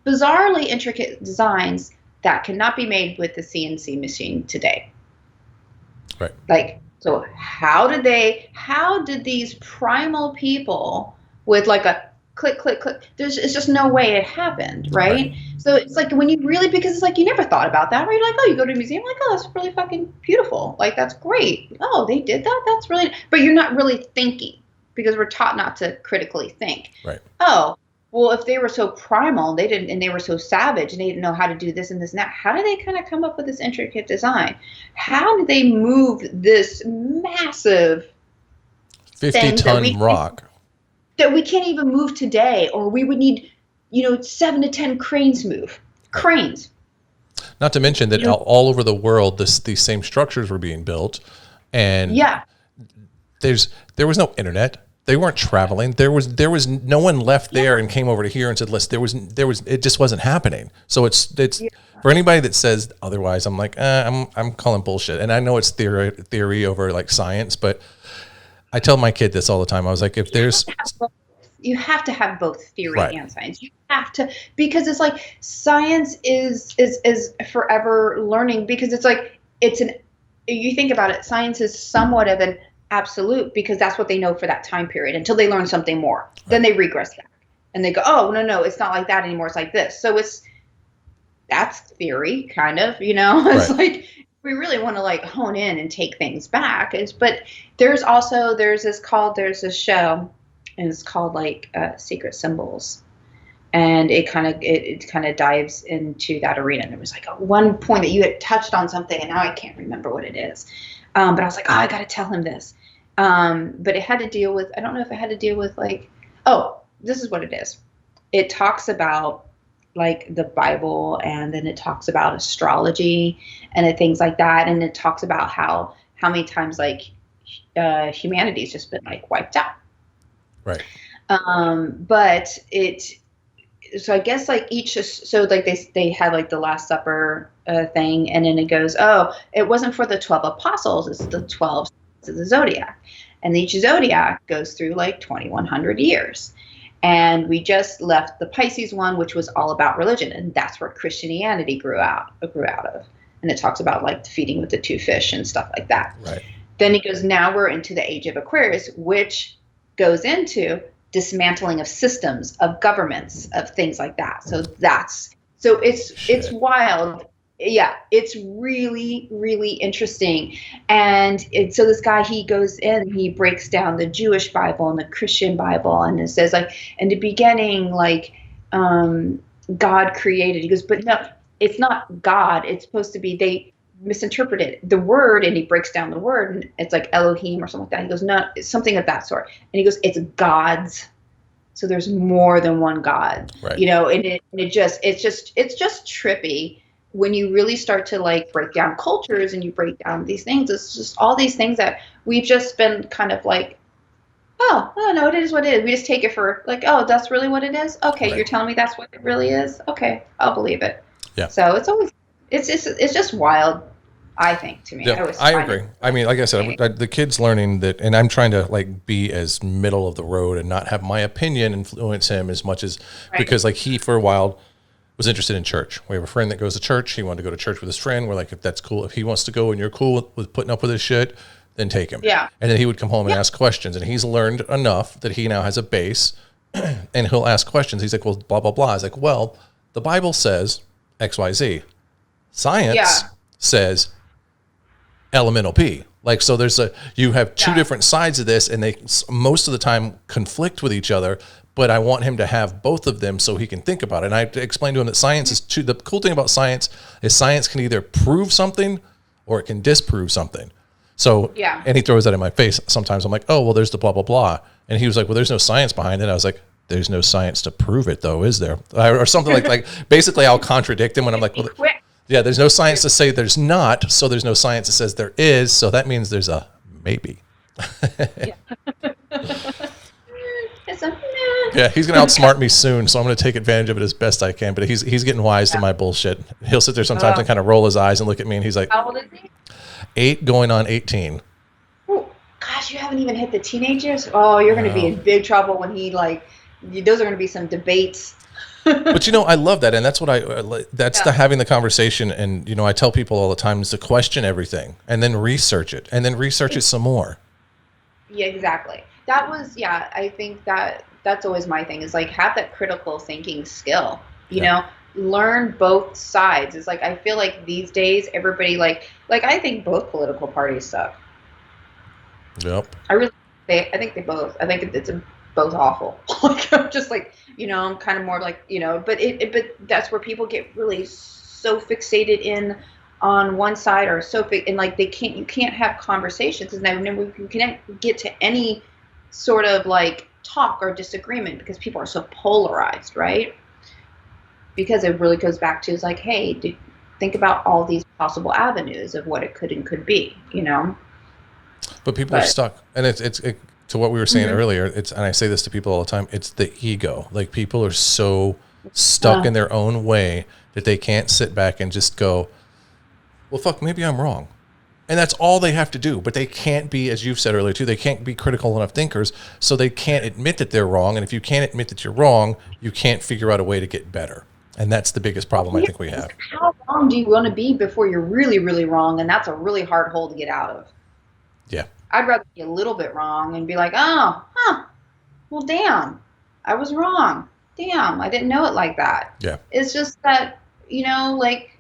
bizarrely intricate designs that cannot be made with the CNC machine today. Right. Like, so how did these primal people with like a click, click, click, it's just no way it happened, right? So it's like when you really, because it's like you never thought about that, right? You're like, oh, you go to a museum, like, oh, that's really fucking beautiful. Like, that's great. Oh, they did that? That's really, but you're not really thinking because we're taught not to critically think. Right. Oh, well, if they were so primal, and they were so savage and they didn't know how to do this and this and that, how did they kind of come up with this intricate design? How did they move this massive 50-ton rock? that we can't even move today, or we would need, 7 to 10 cranes move. Cranes. Not to mention that all over the world, these same structures were being built, and there was no internet. They weren't traveling. There was no one left there and came over to here and said, "Listen." It just wasn't happening. So it's for anybody that says otherwise, I'm like, I'm calling bullshit. And I know it's theory over like science, but I tell my kid this all the time. I was like, if there's you have to have both theory and science. You have to, because it's like science is forever learning, because it's like you think about it, science is somewhat of an absolute, because that's what they know for that time period until they learn something more. Right. Then they regress back and they go, oh, no, it's not like that anymore. It's like this. So that's theory kind of, it's like, we really want to like hone in and take things back. But there's this show, and it's called like Secret Symbols. And it kind of dives into that arena. And there was like one point that you had touched on something, and now I can't remember what it is. But I was like, I got to tell him this. But it had to deal with, I don't know if it had to deal with like, this is what it is. It talks about like the Bible, and then it talks about astrology and things like that. And it talks about how many times like humanity's just been like wiped out. Right. But so I guess like so like they had like the Last Supper thing, and then it goes, it wasn't for the 12 apostles, it's the 12 of the zodiac, and each zodiac goes through like 2100 years, and we just left the Pisces one, which was all about religion, and that's where Christianity grew out of, and it talks about like the feeding with the 2 fish and stuff like that. Right. Then it goes, now we're into the age of Aquarius, which goes into dismantling of systems, of governments, of things like that. So it's wild. Yeah, it's really, really interesting. And so this guy, he goes in, he breaks down the Jewish Bible and the Christian Bible, and it says like, in the beginning, like God created. He goes, but no, it's not God. It's supposed to be, they misinterpreted the word, and he breaks down the word, and it's like Elohim or something like that. He goes, no, it's something of that sort. And he goes, it's gods. So there's more than one God, right. And it's just trippy when you really start to like break down cultures and you break down these things. It's just all these things that we've just been kind of like, no, it is what it is. We just take it for like, that's really what it is. Okay. Right. You're telling me that's what it really is. Okay. I'll believe it. Yeah. So it's just wild. I think, to me. Yeah, I agree. I mean, like I said, the kid's learning that, and I'm trying to like be as middle of the road and not have my opinion influence him as much as, because like he for a while was interested in church. We have a friend that goes to church. He wanted to go to church with his friend. We're like, if that's cool, if he wants to go and you're cool with putting up with his shit, then take him. Yeah. And then he would come home and ask questions, and he's learned enough that he now has a base and he'll ask questions. He's like, well, blah, blah, blah. I was like, well, the Bible says XYZ. Science says elemental P. Like, so you have two different sides of this, and they most of the time conflict with each other, but I want him to have both of them so he can think about it. And I explained to him that science is the cool thing about science is science can either prove something or it can disprove something. So, and he throws that in my face. Sometimes I'm like, oh, well, there's the blah, blah, blah. And he was like, well, there's no science behind it. I was like, there's no science to prove it though, is there? Or something like basically I'll contradict him when I'm like, well, yeah, there's no science to say there's not, so there's no science that says there is, so that means there's a maybe. Yeah, he's going to outsmart me soon, so I'm going to take advantage of it as best I can, but he's getting wise to my bullshit. He'll sit there sometimes and kind of roll his eyes and look at me, and he's like, how old is he? 8 going on 18. Oh, gosh, you haven't even hit the teenage years? Oh, you're going to be in big trouble when he, those are going to be some debates. But I love that, and that's what the having the conversation, and I tell people all the time is to question everything and then research it and then research it some more. Yeah, exactly. That was I think that's always my thing is like have that critical thinking skill. Learn both sides. It's like I feel like these days everybody like I think both political parties suck. Yep. I think they both. I think it's both awful. I'm just like, I'm kind of more like, but that's where people get really so fixated in on one side or and like you can't have conversations, and then we can't get to any sort of like talk or disagreement because people are so polarized, right? Because it really goes back to, is like, hey, think about all these possible avenues of what it could and could be, you know? But people are stuck. And it's to what we were saying earlier, and I say this to people all the time, it's the ego. Like, people are so stuck in their own way that they can't sit back and just go, well, fuck, maybe I'm wrong. And that's all they have to do. But they can't be, as you've said earlier too, they can't be critical enough thinkers, so they can't admit that they're wrong. And if you can't admit that you're wrong, you can't figure out a way to get better. And that's the biggest problem I think we have. How wrong do you want to be before you're really, really wrong? And that's a really hard hole to get out of. Yeah. I'd rather be a little bit wrong and be like, well, damn, I was wrong. Damn, I didn't know it like that. Yeah. It's just that, like,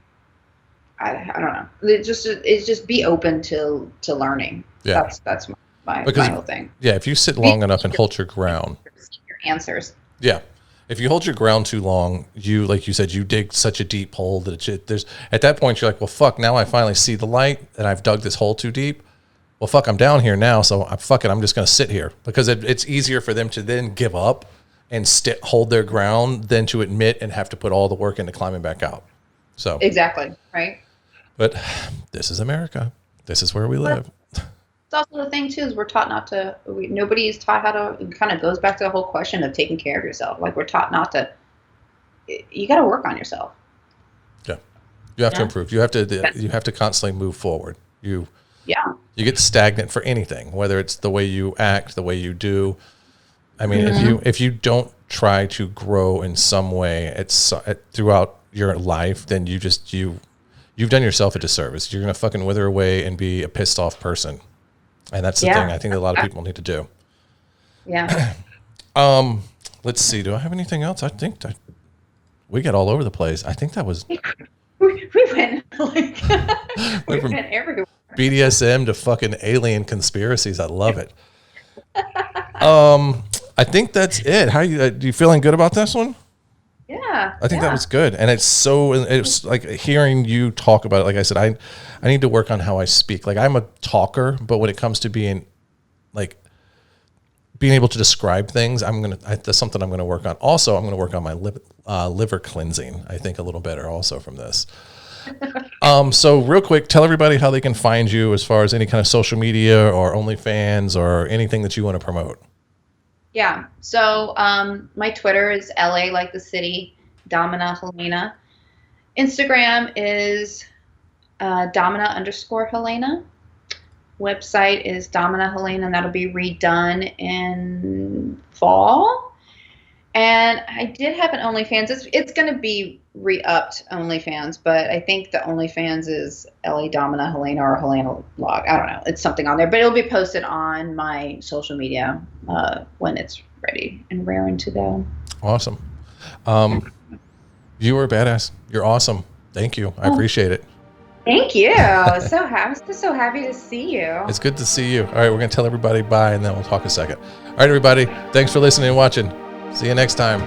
I don't know. It's just be open to learning. Yeah. That's my whole thing. Yeah. If you sit long enough and hold your ground. Your answers. Yeah. If you hold your ground too long, like you said, you dig such a deep hole that there's, at that point, you're like, well, fuck, now I finally see the light and I've dug this hole too deep. Well, fuck, I'm down here now, so I'm just going to sit here, because it's easier for them to then give up and hold their ground than to admit and have to put all the work into climbing back out. So exactly, right? But this is America. This is where we live. It's also the thing too, is we're taught not to. Nobody is taught how to. It kind of goes back to the whole question of taking care of yourself. Like, we're taught not to. You got to work on yourself. Yeah, you have to improve. You have to constantly move forward. You get stagnant for anything, whether it's the way you act, the way you do. I mean, if you don't try to grow in some way throughout your life, then you've done yourself a disservice. You're gonna fucking wither away and be a pissed off person, and that's the thing I think that a lot of people need to do. Yeah. Let's see. Do I have anything else? I think that we got all over the place. I think that was. We went like we went everywhere. BDSM to fucking alien conspiracies. I love it. I think that's it. How you feeling good about this one? Yeah. I think that was good. And it's like hearing you talk about it. Like I said, I need to work on how I speak. Like, I'm a talker, but when it comes to being able to describe things, that's something I'm going to work on. Also, I'm going to work on my liver cleansing, I think, a little better also from this. So real quick, tell everybody how they can find you as far as any kind of social media or OnlyFans or anything that you want to promote. Yeah. So my Twitter is LA like the city, Domina Helena. Instagram is Domina_Helena. Website is Domina Helena, and that'll be redone in fall. And I did have an OnlyFans. It's going to be re-upped OnlyFans, but I think the OnlyFans is LA Domina Helena or Helena Locke. I don't know. It's something on there, but it'll be posted on my social media when it's ready and raring to go. Awesome. You were a badass. You're awesome. Thank you. I appreciate it. Thank you. I'm so happy to see you. It's good to see you. All right, we're going to tell everybody bye, and then we'll talk a second. All right, everybody. Thanks for listening and watching. See you next time.